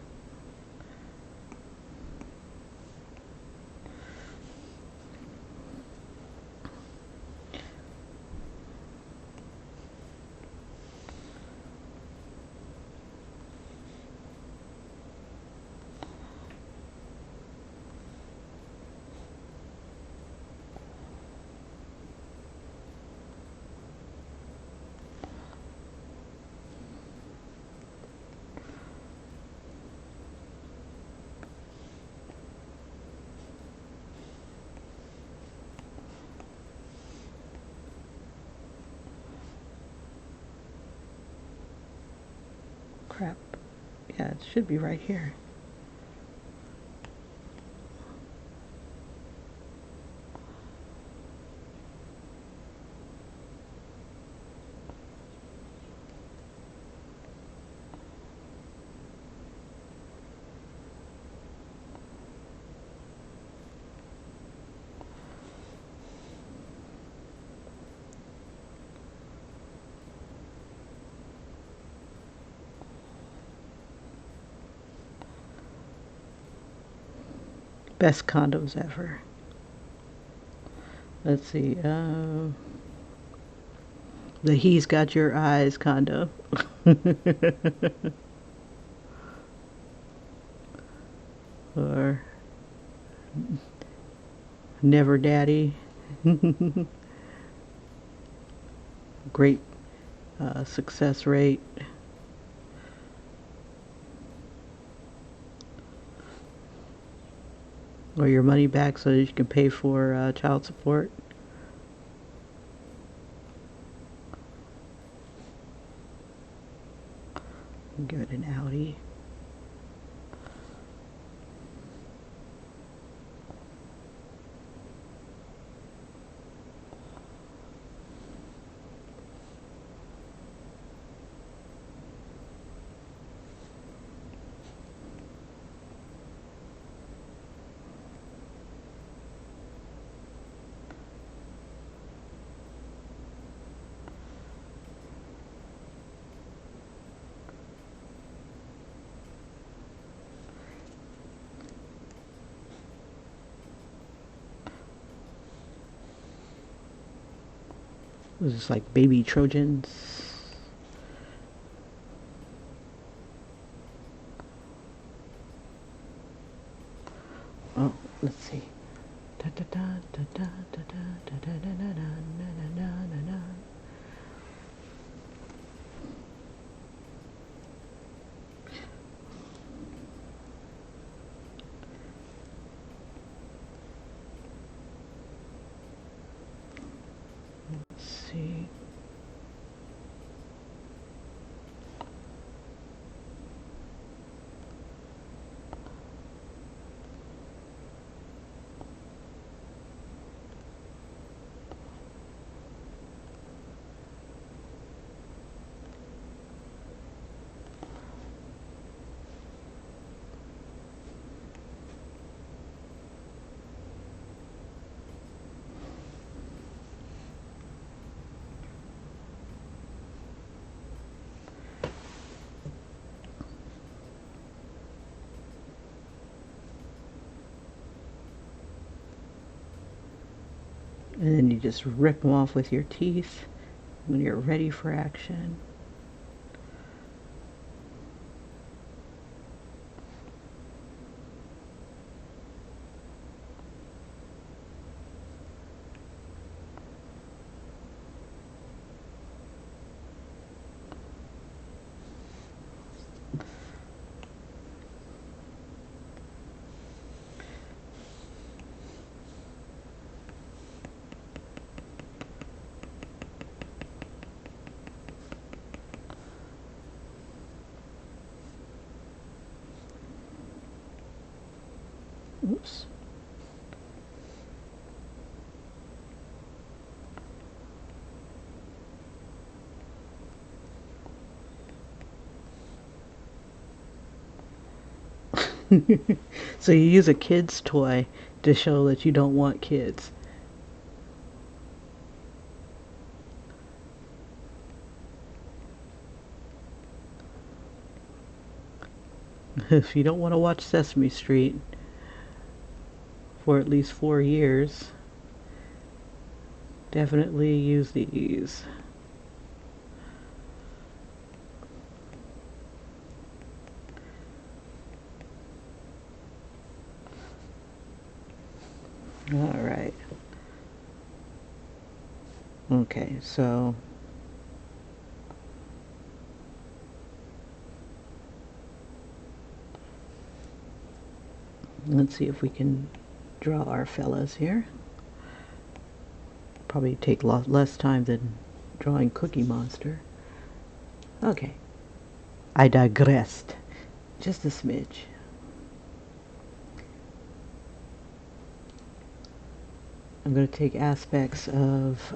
Crap. Yeah, it should be right here. Best condos ever. Let's see. The He's Got Your Eyes condo. Or Never Daddy. Great success rate. Or your money back so that you can pay for child support. Give it an Audi. This is like baby Trojans. Oh, let's see. Let's see. And then you just rip them off with your teeth when you're ready for action. Oops. So you use a kid's toy to show that you don't want kids. If you don't want to watch Sesame Street for at least 4 years, definitely use these. All right. Okay, so let's see if we can draw our fellas here. Probably take less time than drawing Cookie Monster. Okay. I digressed. Just a smidge. I'm going to take aspects of,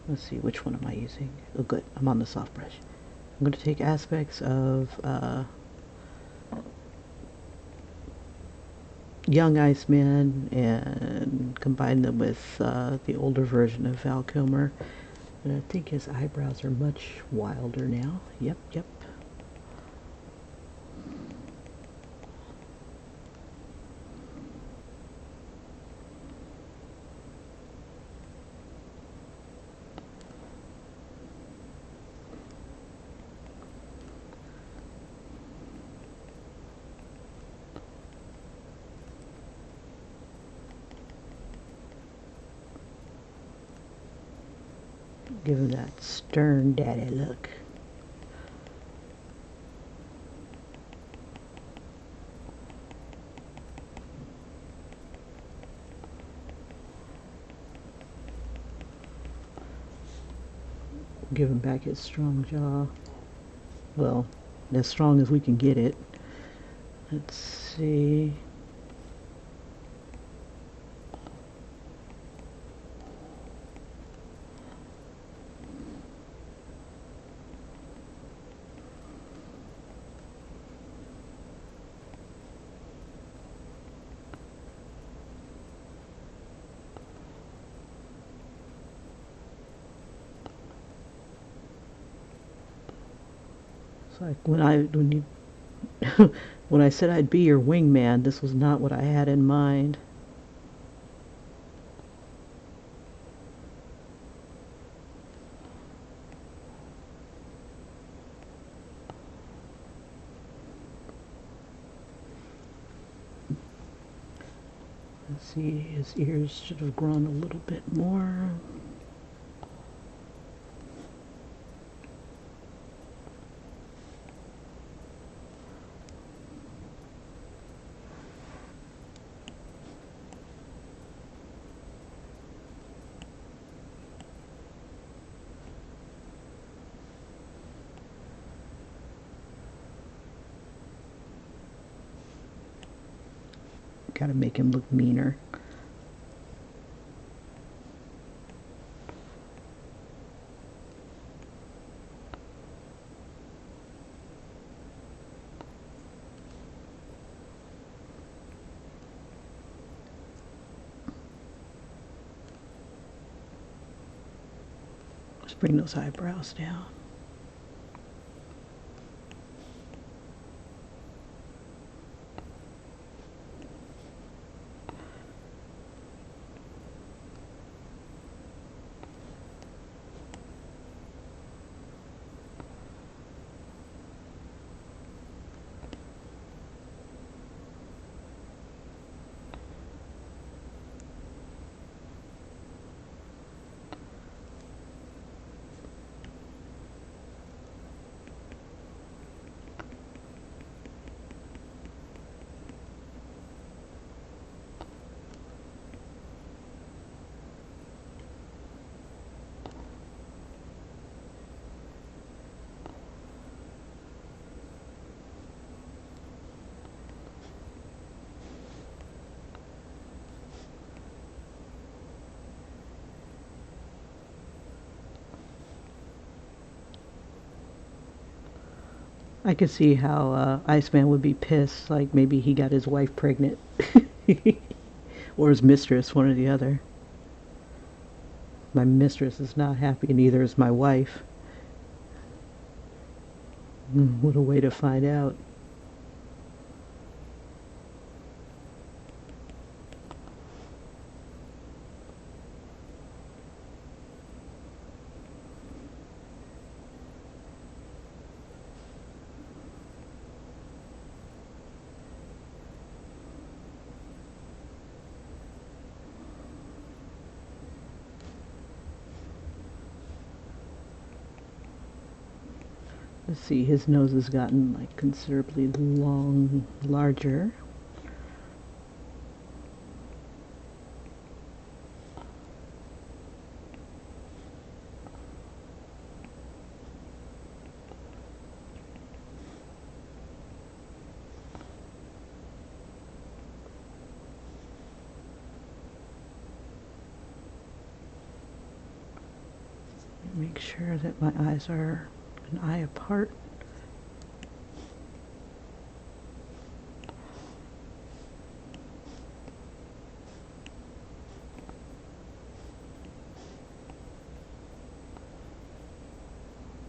let's see, which one am I using? Oh good, I'm on the soft brush. I'm going to take aspects of Young Iceman and combine them with the older version of Val Kilmer. And I think his eyebrows are much wilder now. Yep. Give him that stern daddy look. Give him back his strong jaw. Well, as strong as we can get it. Let's see. Like when you when I said I'd be your wingman, this was not what I had in mind. Let's see, his ears should have grown a little bit more. Gotta make him look meaner. Let's bring those eyebrows down. I could see how Iceman would be pissed, like maybe he got his wife pregnant. Or his mistress, one or the other. My mistress is not happy, neither is my wife. What a way to find out. Let's see, his nose has gotten like considerably larger. Make sure that my eyes are an eye apart.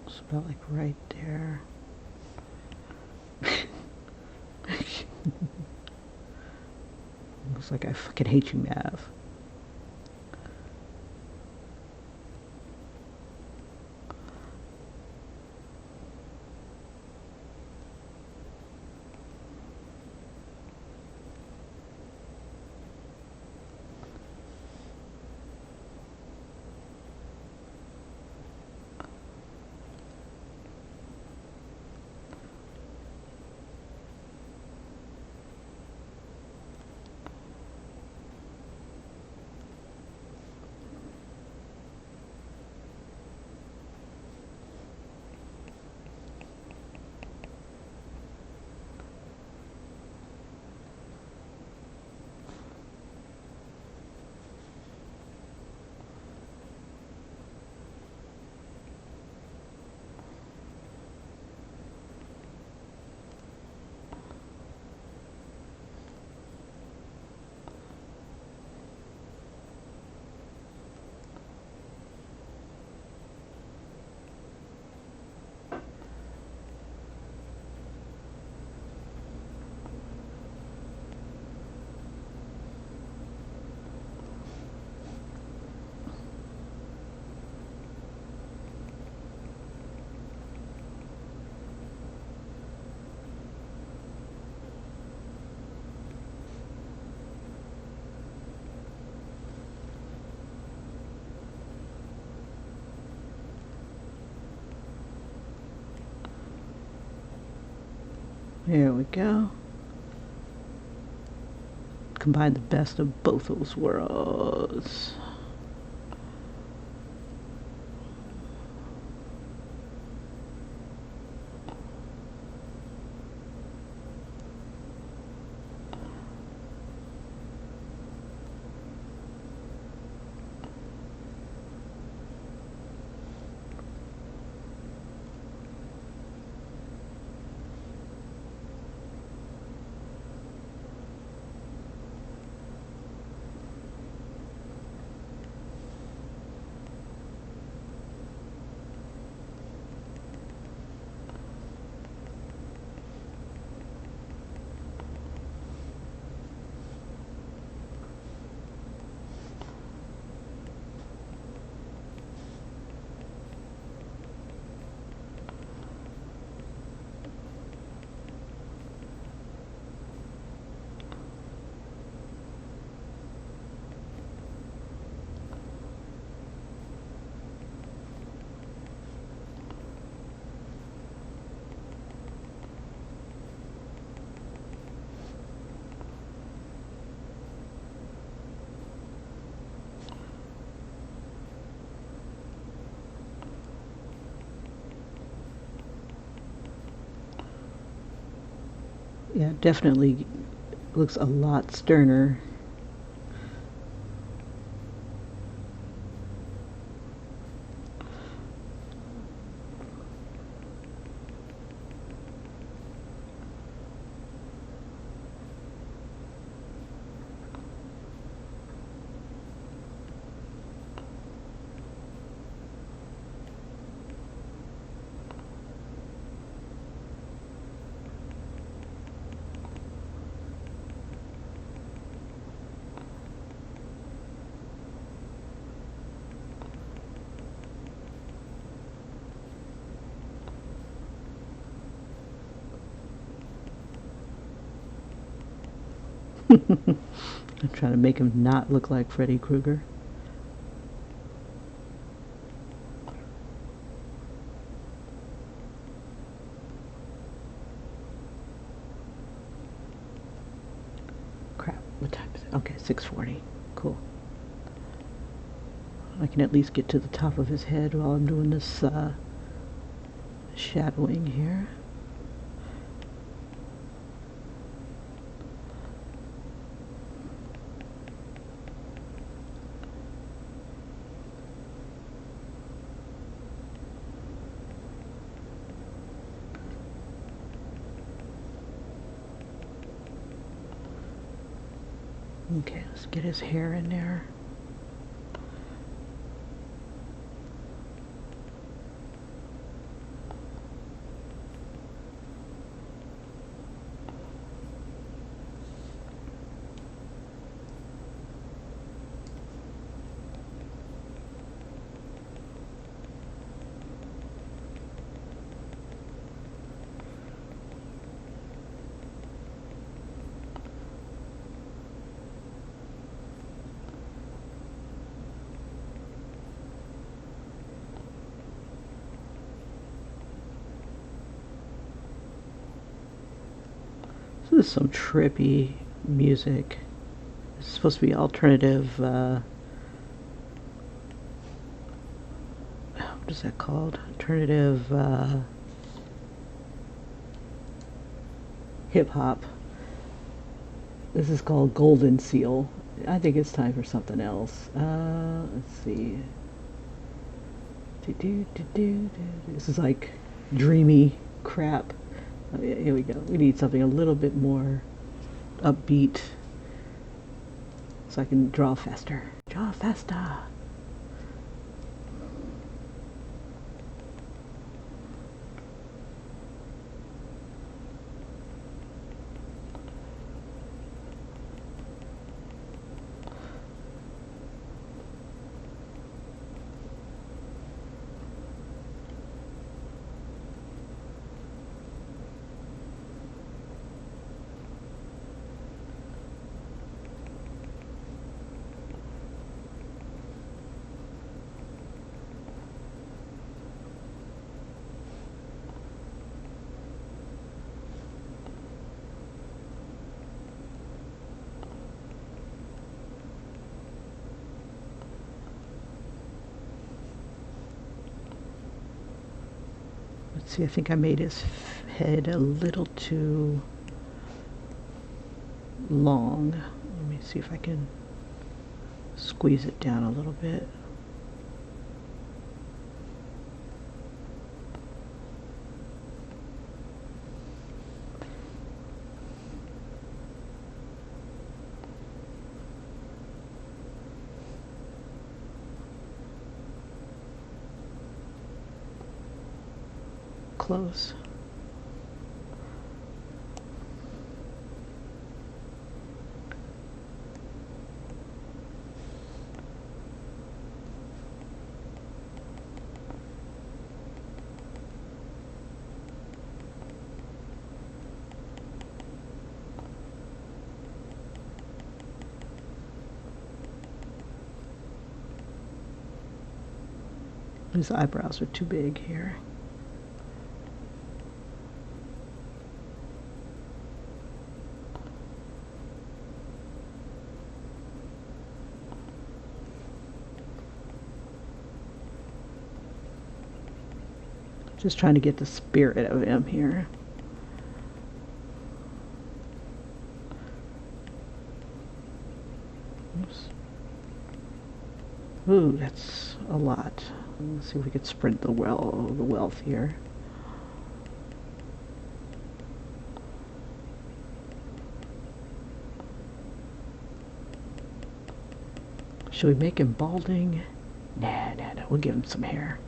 It's about like right there. Looks like I fucking hate you, Mav. There we go. Combine the best of both those worlds. Yeah, definitely looks a lot sterner. I'm trying to make him not look like Freddy Krueger. Crap, what time is it? Okay, 6:40. Cool. I can at least get to the top of his head while I'm doing this shadowing here. Okay, let's get his hair in there. This is some trippy music. It's supposed to be alternative, what is that called? Alternative hip-hop. This is called Golden Seal. I think it's time for something else. Let's see. This is like dreamy crap. Oh, yeah, here we go. We need something a little bit more upbeat so I can draw faster. Draw faster. See, I think I made his head a little too long. Let me see if I can squeeze it down a little bit. Close. His eyebrows are too big here. Just trying to get the spirit of him here. Oops. Ooh, that's a lot. Let's see if we could spread the wealth here. Should we make him balding? Nah, we'll give him some hair.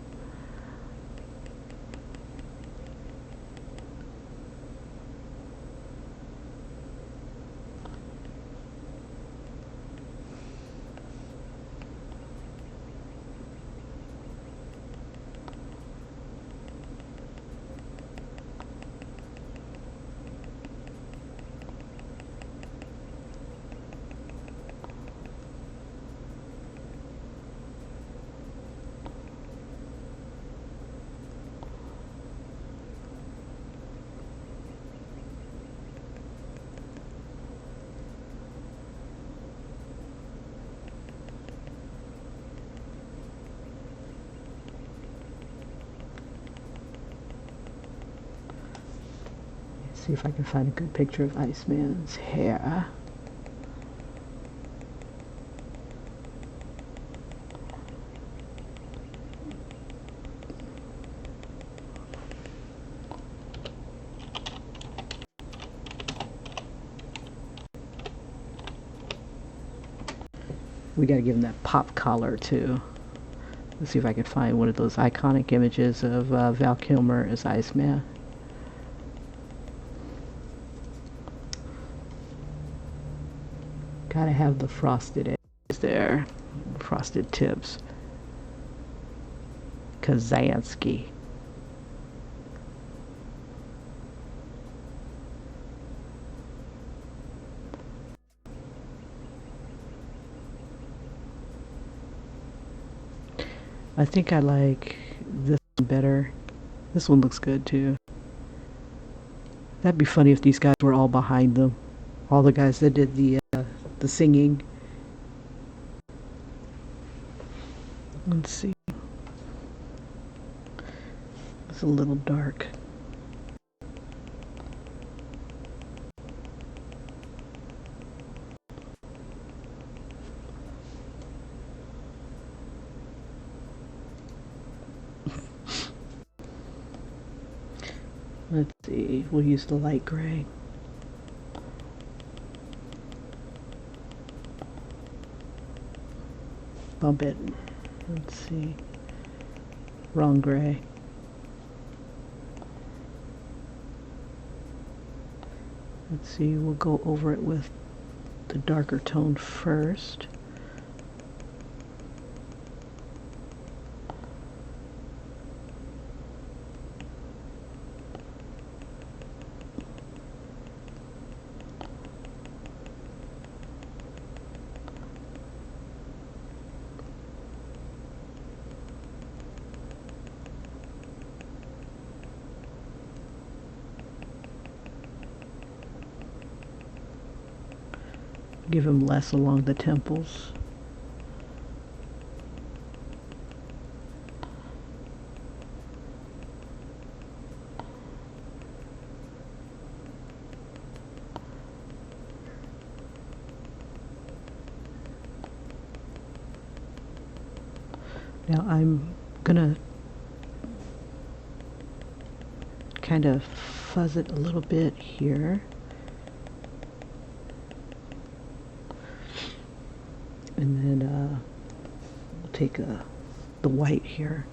See if I can find a good picture of Iceman's hair. We gotta give him that pop collar too. Let's see if I can find one of those iconic images of Val Kilmer as Iceman. Gotta have the frosted edges there, frosted tips. Kazansky. I think I like this one better. This one looks good too. That'd be funny if these guys were all behind them. All the guys that did the singing. Let's see. It's a little dark. Let's see, we'll use the light gray. Bump it. Let's see. Wrong gray. Let's see, we'll go over it with the darker tone first. Give him less along the temples. Now I'm gonna kind of fuzz it a little bit here. And then we'll take the white here.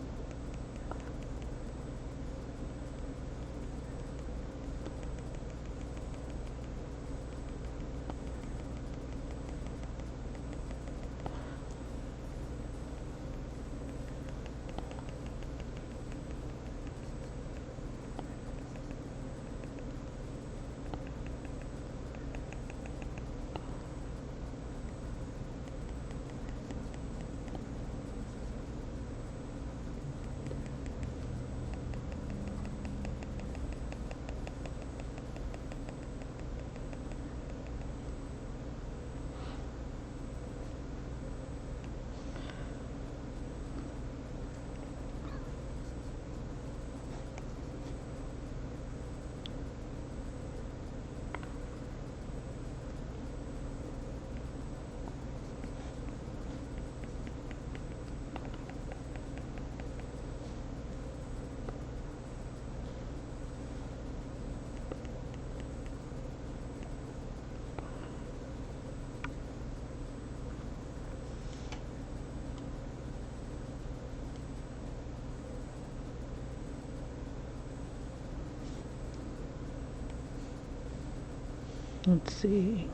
Let's see.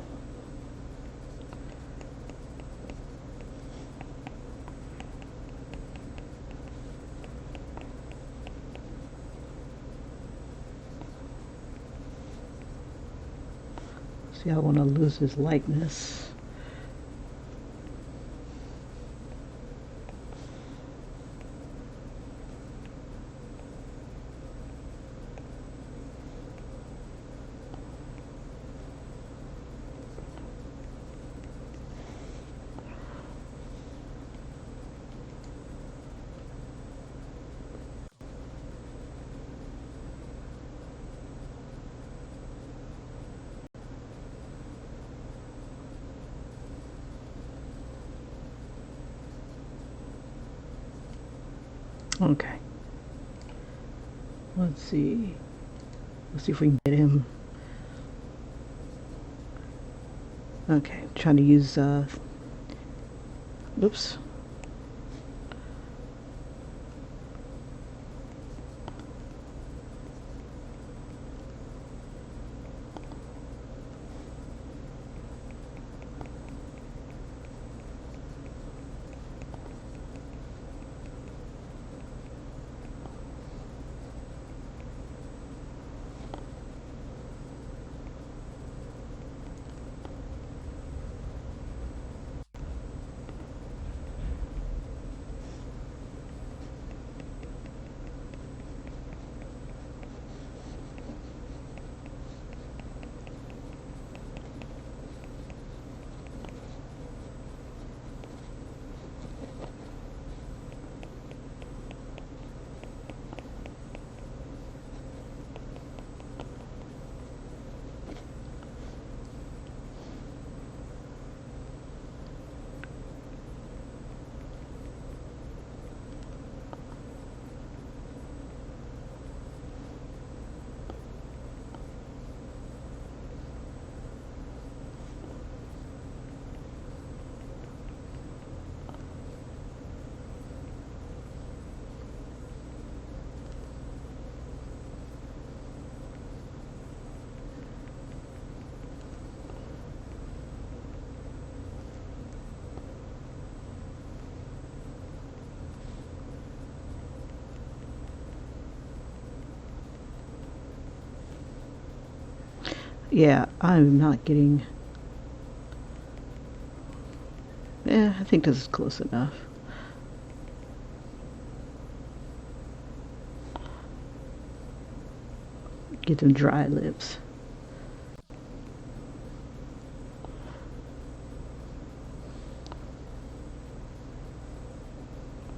See, I want to lose his likeness. Okay. Let's see. Let's see if we can get him. Okay, trying to use oops. Yeah, I'm not getting. Yeah, I think this is close enough. Get them dry lips.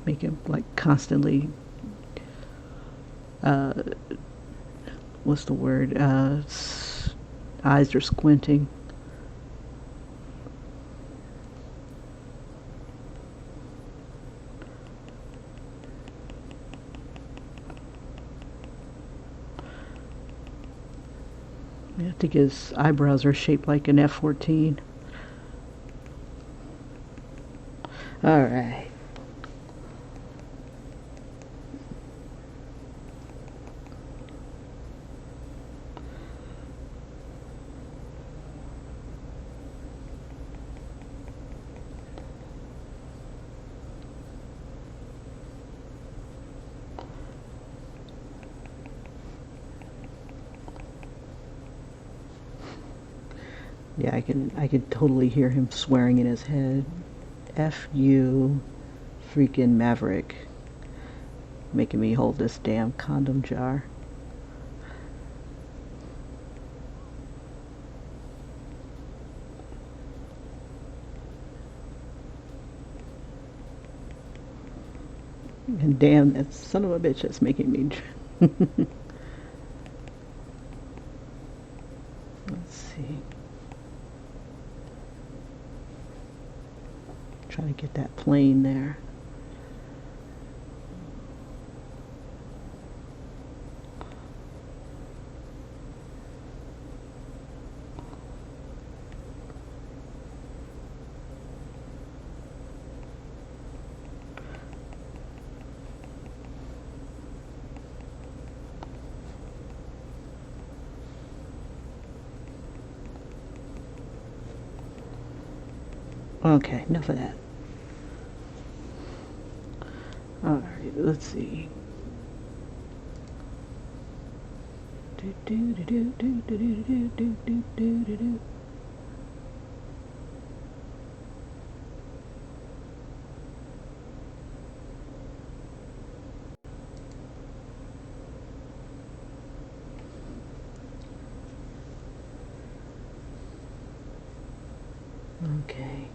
Make him like constantly. What's the word? Eyes are squinting. I think his eyebrows are shaped like an F-14. All right. Yeah, I can totally hear him swearing in his head. F you, freaking Maverick. Making me hold this damn condom jar. And damn, that son of a bitch that's making me. Let's see. Try to get that plane there. Okay, enough of that. Alright, let's see. Okay.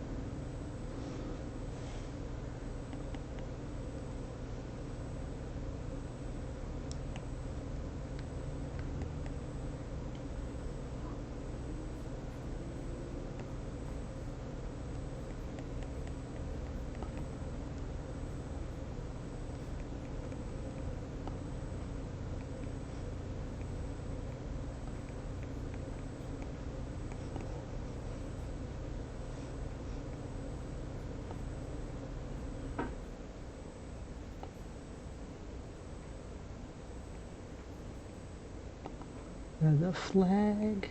The flag.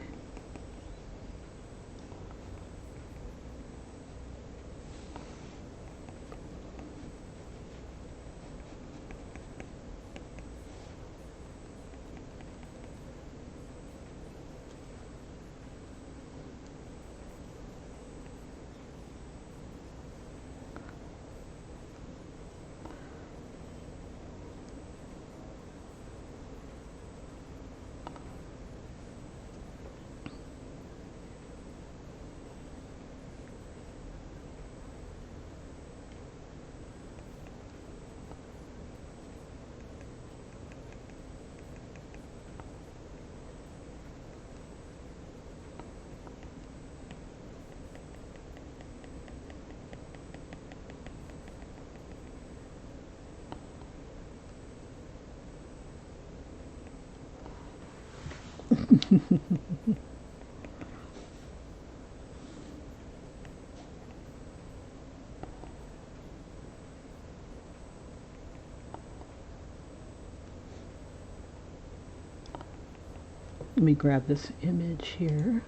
Let me grab this image here.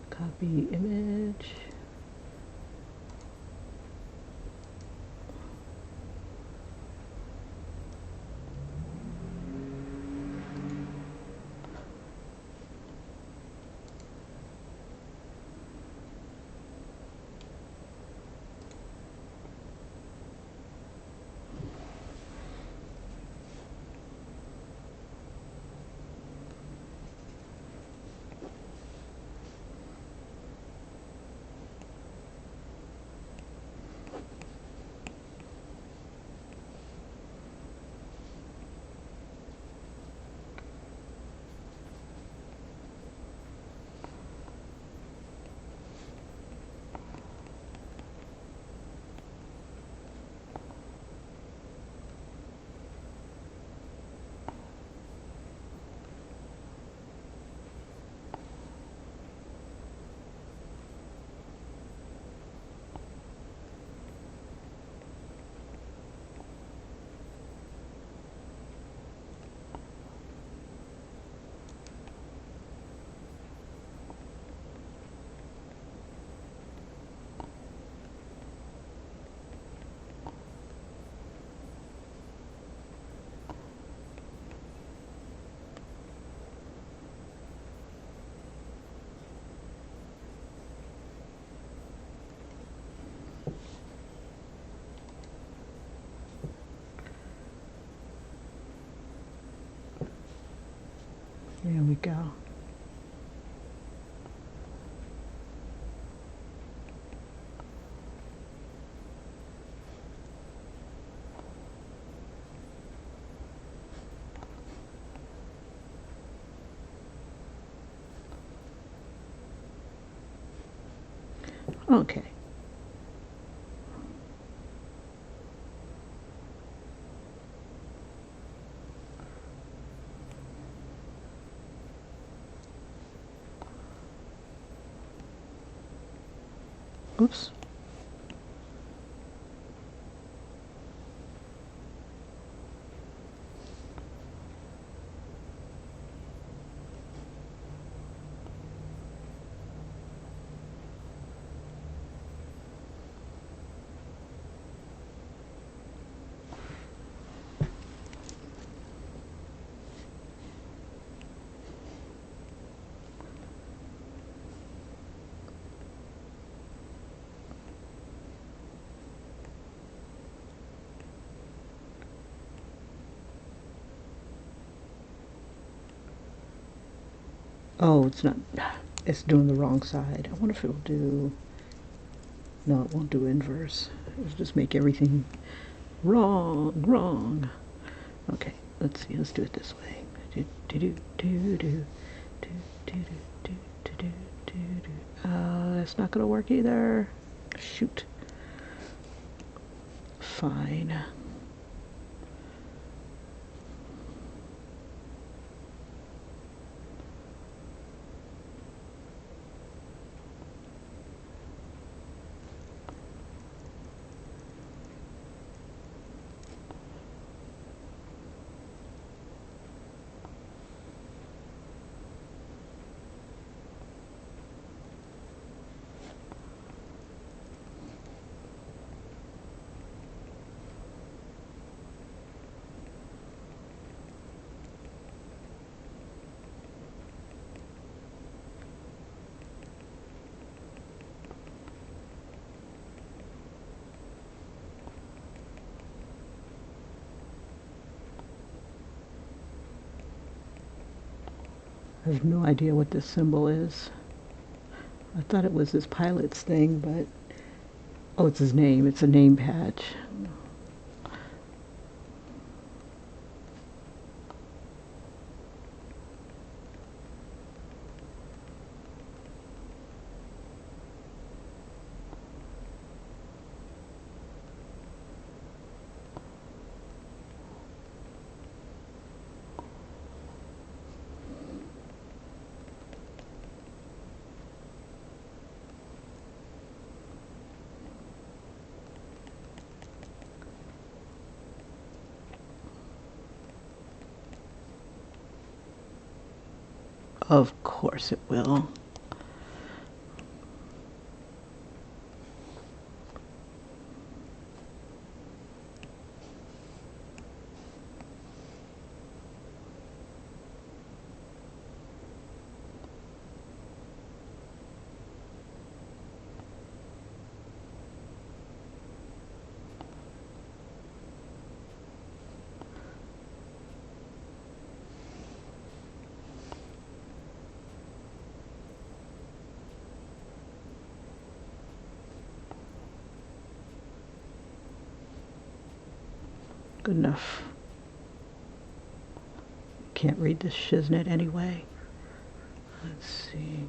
Copy image. There we go. Okay. Oops. Oh, it's not. It's doing the wrong side. I wonder if it'll do. No, it won't do inverse. It'll just make everything wrong. Okay, let's see. Let's do it this way. That's not gonna work either. Shoot. Fine. I have no idea what this symbol is. I thought it was this pilot's thing, but oh, it's his name. It's a name patch. Of course it will. Good enough. Can't read this shiznit anyway. Let's see.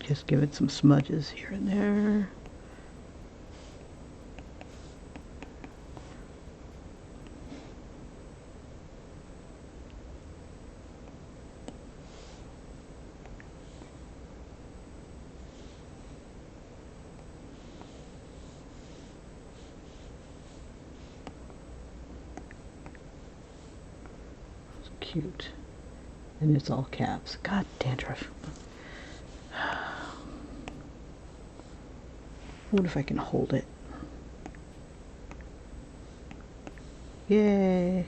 Just give it some smudges here and there. It's cute. And it's all caps. God, dandruff. What if I can hold it? Yay.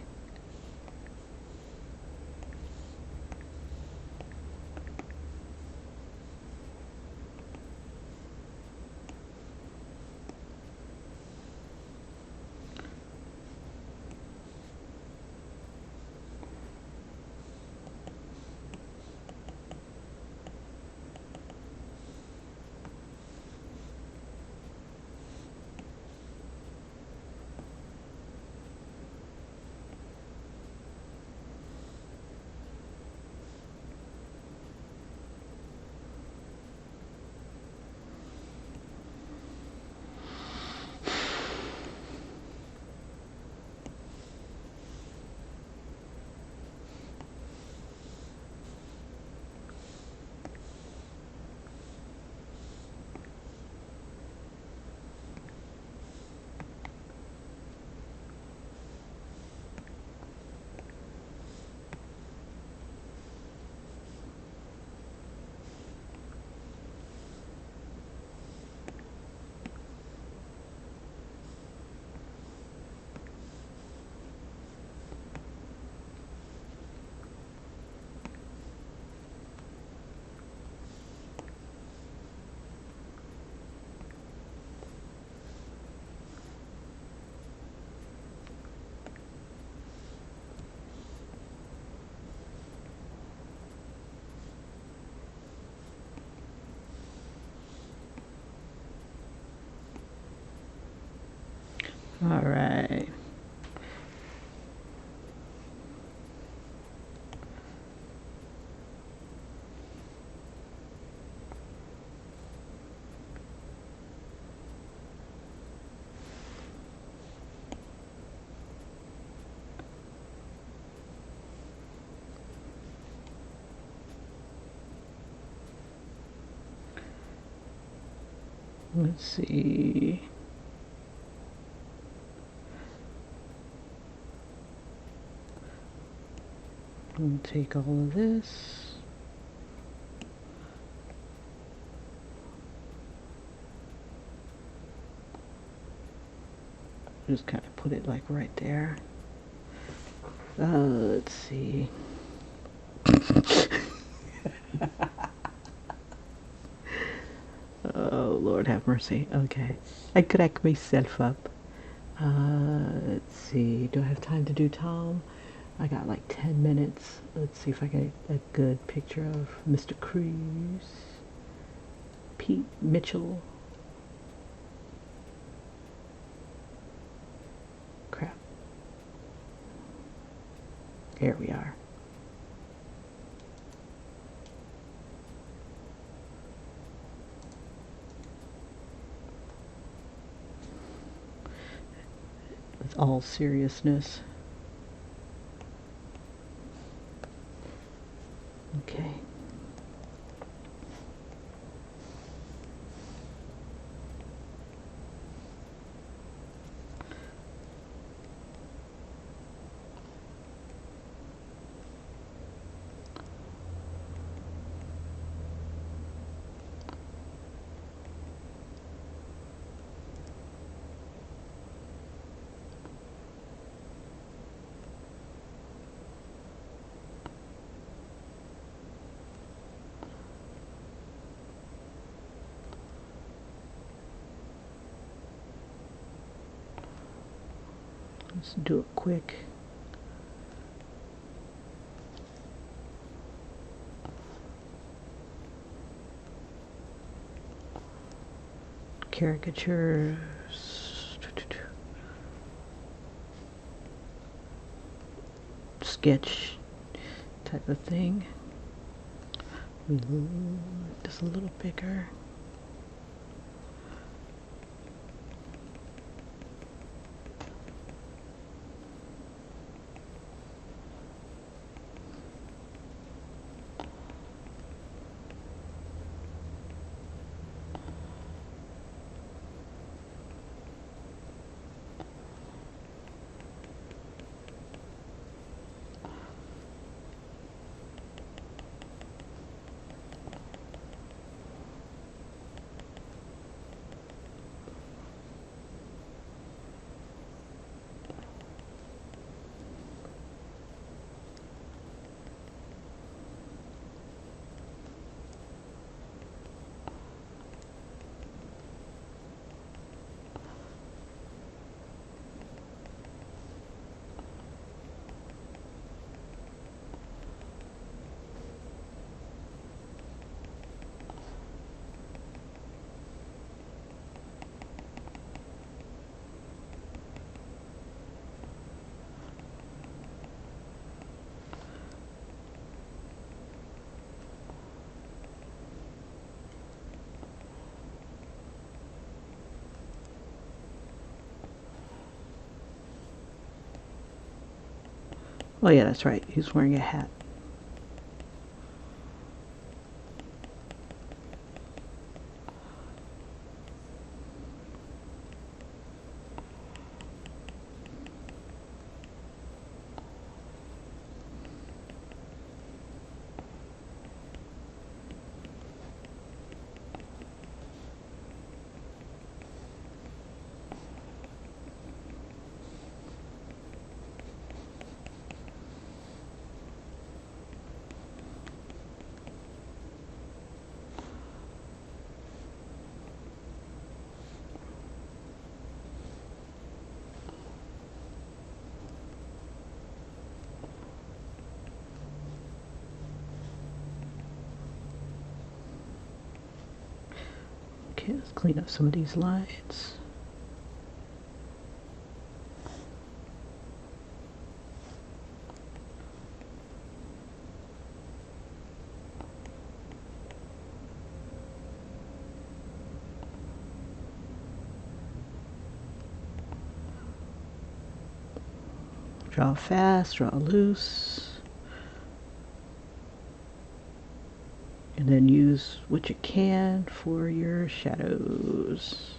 All right. Let's see. I'll take all of this. Just kind of put it like right there. Let's see. Oh, Lord have mercy. Okay. I crack myself up. Let's see. Do I have time to do Tom? I got like 10 minutes. Let's see if I get a good picture of Mr. Cruz. Pete Mitchell. Crap. Here we are. With all seriousness. Okay. Let's do it quick. Caricatures. Sketch type of thing. Just a little bigger. Oh yeah, that's right. He's wearing a hat. Okay, let's clean up some of these lines. Draw fast, draw loose. And then use what you can for your shadows.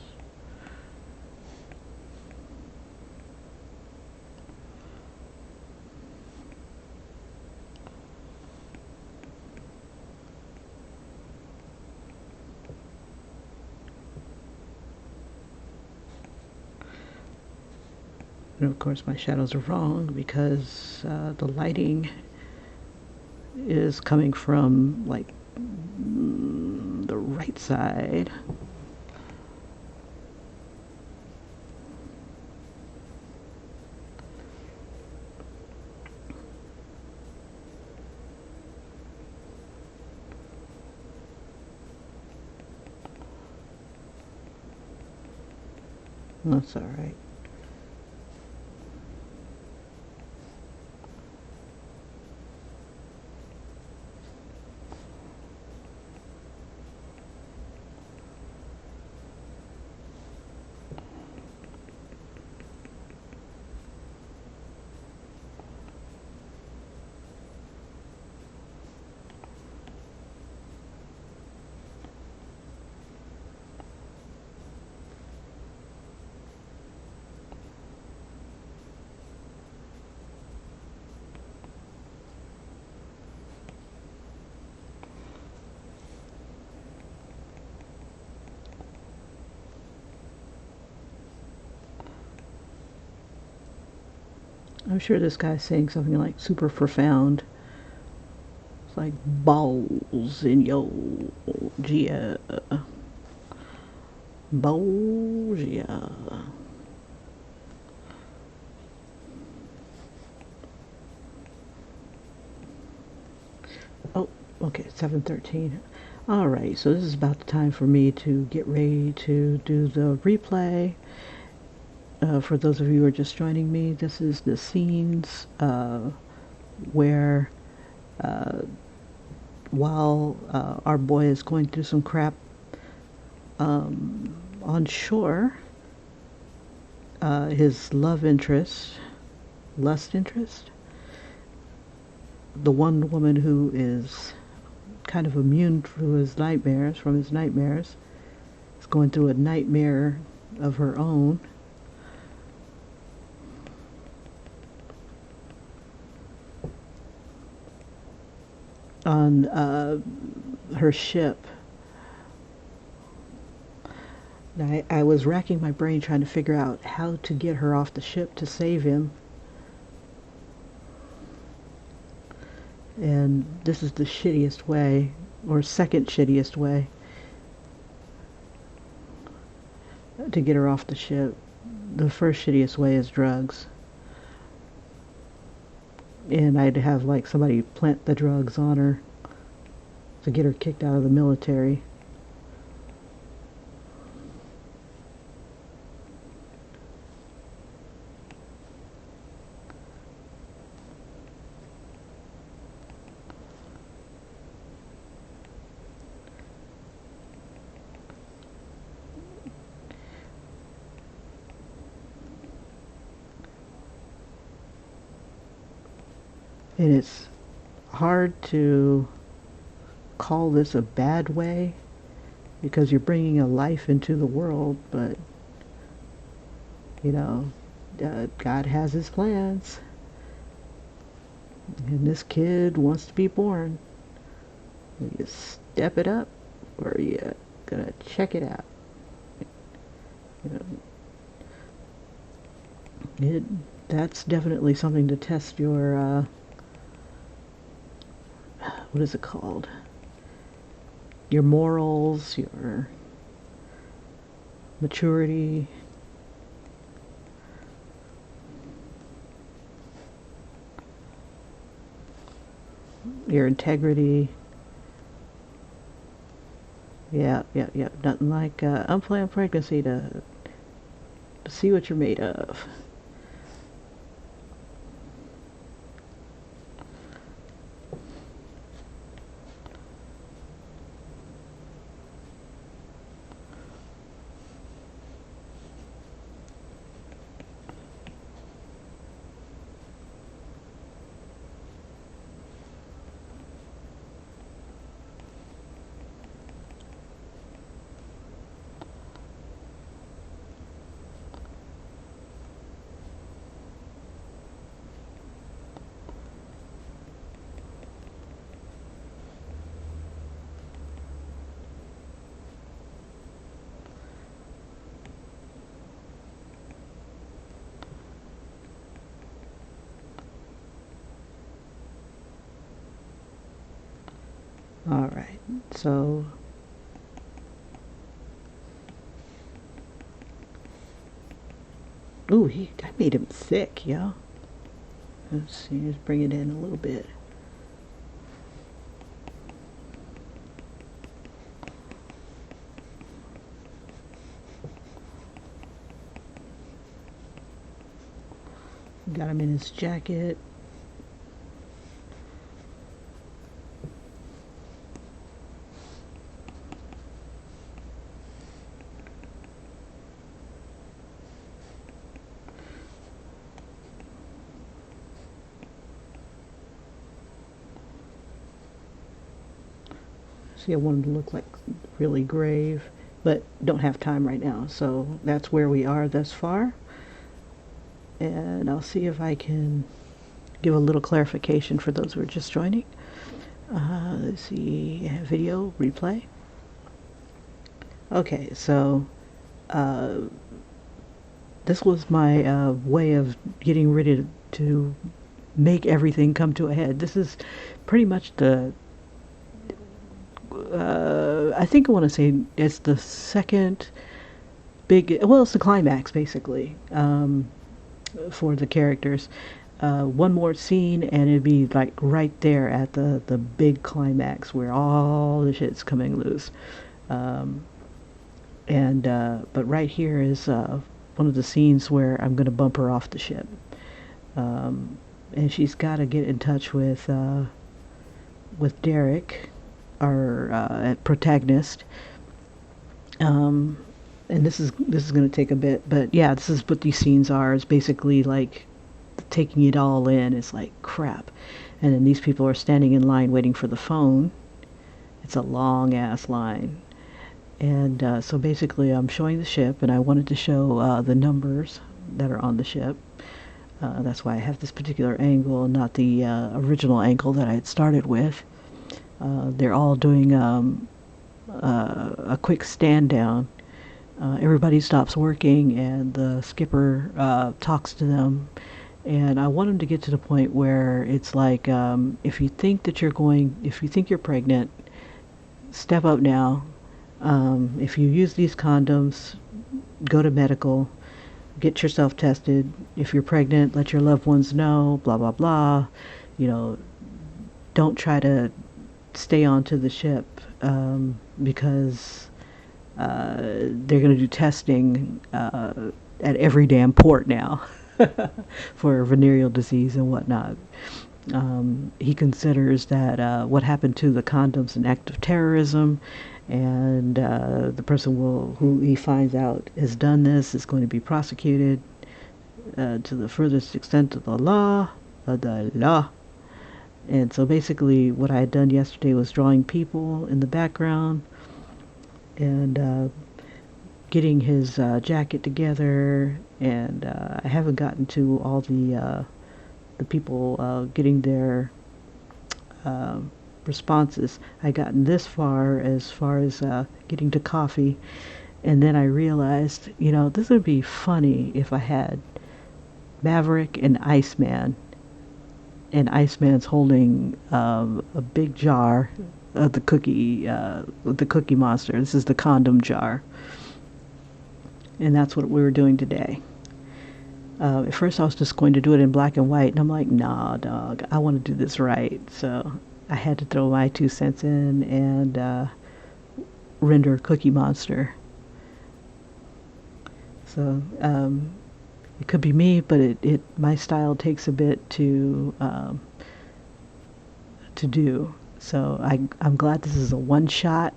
And of course my shadows are wrong because the lighting is coming from like the right side. That's all right. I'm sure this guy's saying something like super profound. It's like balls in your Gia. Balls, yeah. Oh, okay, 7:13. All right, so this is about the time for me to get ready to do the replay. For those of you who are just joining me, this is the scenes where while our boy is going through some crap on shore, his lust interest, the one woman who is kind of immune to his nightmares, is going through a nightmare of her own. On her ship. I was racking my brain trying to figure out how to get her off the ship to save him. And this is the shittiest way, or second shittiest way, to get her off the ship. The first shittiest way is drugs. And I'd have like somebody plant the drugs on her to get her kicked out of the military. And it's hard to call this a bad way because you're bringing a life into the world, but you know, God has his plans, and this kid wants to be born. You step it up, or you gonna check it out. You know, that's definitely something to test your what is it called? Your morals, your maturity. Your integrity. Yeah. Nothing like unplanned pregnancy to see what you're made of. All right, so ooh, I made him thick, yo. Let's see, just bring it in a little bit. Got him in his jacket. See, I want him to look like really grave, but don't have time right now. So that's where we are thus far. And I'll see if I can give a little clarification for those who are just joining. Let's see, video replay. Okay, so this was my way of getting ready to make everything come to a head. This is pretty much the I think I want to say it's the second big, well, it's the climax basically, for the characters. One more scene and it'd be like right there at the big climax where all the shit's coming loose. But right here is one of the scenes where I'm going to bump her off the ship. And she's got to get in touch with Derek, our protagonist. And this is going to take a bit, but yeah, this is what these scenes are. It's basically like taking it all in. It's like crap, and then these people are standing in line waiting for the phone. It's a long ass line, and so basically, I'm showing the ship, and I wanted to show the numbers that are on the ship. That's why I have this particular angle, not the original angle that I had started with. They're all doing a quick stand down. Everybody stops working and the skipper talks to them, and I want them to get to the point where it's like, if you think you're pregnant, step up now. If you use these condoms, go to medical, get yourself tested. If you're pregnant, let your loved ones know, blah blah blah. You know, don't try to stay onto the ship, because they're going to do testing at every damn port now for venereal disease and whatnot. He considers that what happened to the condoms an act of terrorism, and the person who he finds out has done this is going to be prosecuted to the furthest extent of the law. And so basically what I had done yesterday was drawing people in the background and getting his jacket together, and I haven't gotten to all the people getting their uh, responses. I gotten this far as getting to Coffee, and then I realized, this would be funny if I had Maverick and Iceman, and Iceman's holding a big jar of the Cookie Monster. This is the condom jar, and that's what we were doing today. At first, I was just going to do it in black and white, and I'm like, nah, dog, I want to do this right. So I had to throw my 2 cents in and render Cookie Monster. So it could be me, but my style takes a bit to do. So I'm glad this is a one shot,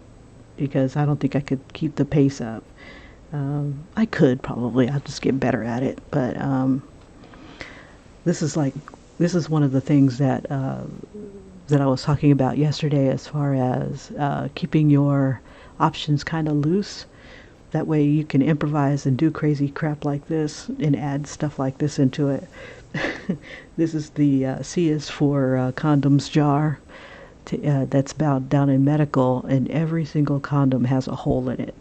because I don't think I could keep the pace up. I could probably. I'll just get better at it. But this is one of the things that I was talking about yesterday, as far as keeping your options kind of loose. That way you can improvise and do crazy crap like this and add stuff like this into it. This is the C is for condoms jar. That's about down in medical, and every single condom has a hole in it.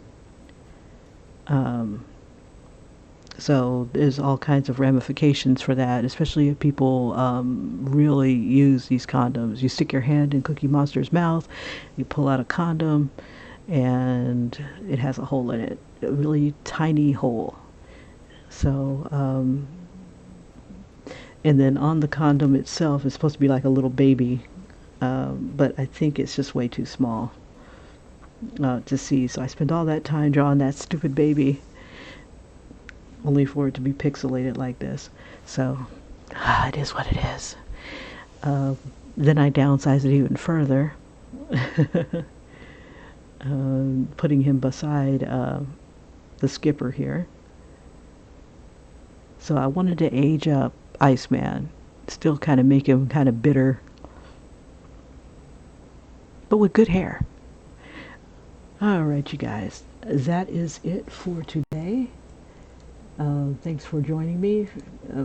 So there's all kinds of ramifications for that, especially if people really use these condoms. You stick your hand in Cookie Monster's mouth, you pull out a condom, and it has a hole in it, a really tiny hole. So, and then on the condom itself, it's supposed to be like a little baby, but I think it's just way too small to see. So I spent all that time drawing that stupid baby, only for it to be pixelated like this. So it is what it is. Then I downsized it even further, putting him beside the skipper here. So I wanted to age up Iceman, still kind of make him kind of bitter, but with good hair. All right, you guys, that is it for today. Thanks for joining me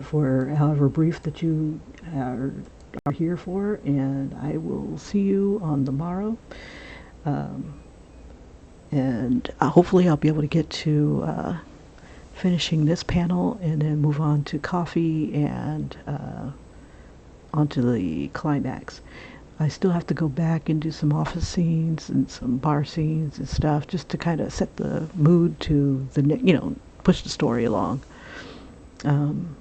for however brief that you are here for, and I will see you on the morrow. And hopefully I'll be able to get to finishing this panel and then move on to Coffee and onto the climax. I still have to go back and do some office scenes and some bar scenes and stuff, just to kind of set the mood to push the story along, and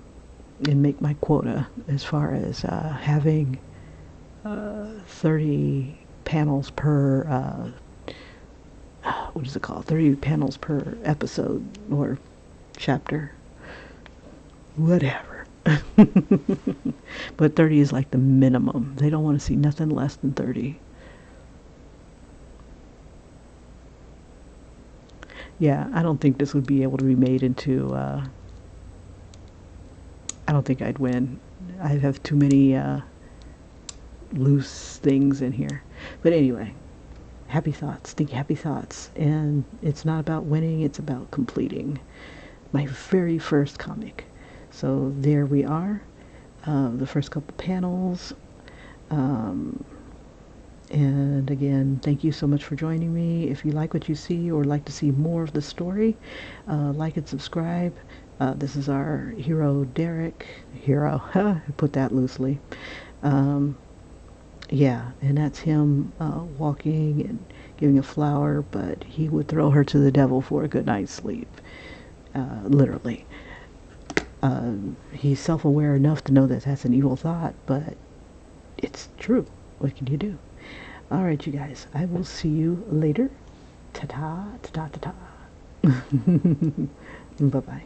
make my quota as far as having 30 panels per what is it called? 30 panels per episode or chapter, whatever. But 30 is like the minimum. They don't want to see nothing less than 30. Yeah, I don't think this would be able to be made into I don't think I'd win. I have too many loose things in here. But anyway, happy thoughts, think happy thoughts. And it's not about winning, it's about completing my very first comic. So there we are, the first couple panels. And again, thank you so much for joining me. If you like what you see or like to see more of the story, like and subscribe. This is our hero, Derek. Hero, I put that loosely. Yeah, and that's him walking and giving a flower, but he would throw her to the devil for a good night's sleep. Literally. He's self-aware enough to know that that's an evil thought, but it's true. What can you do? All right, you guys. I will see you later. Ta-ta, ta-ta, ta-ta. Bye-bye.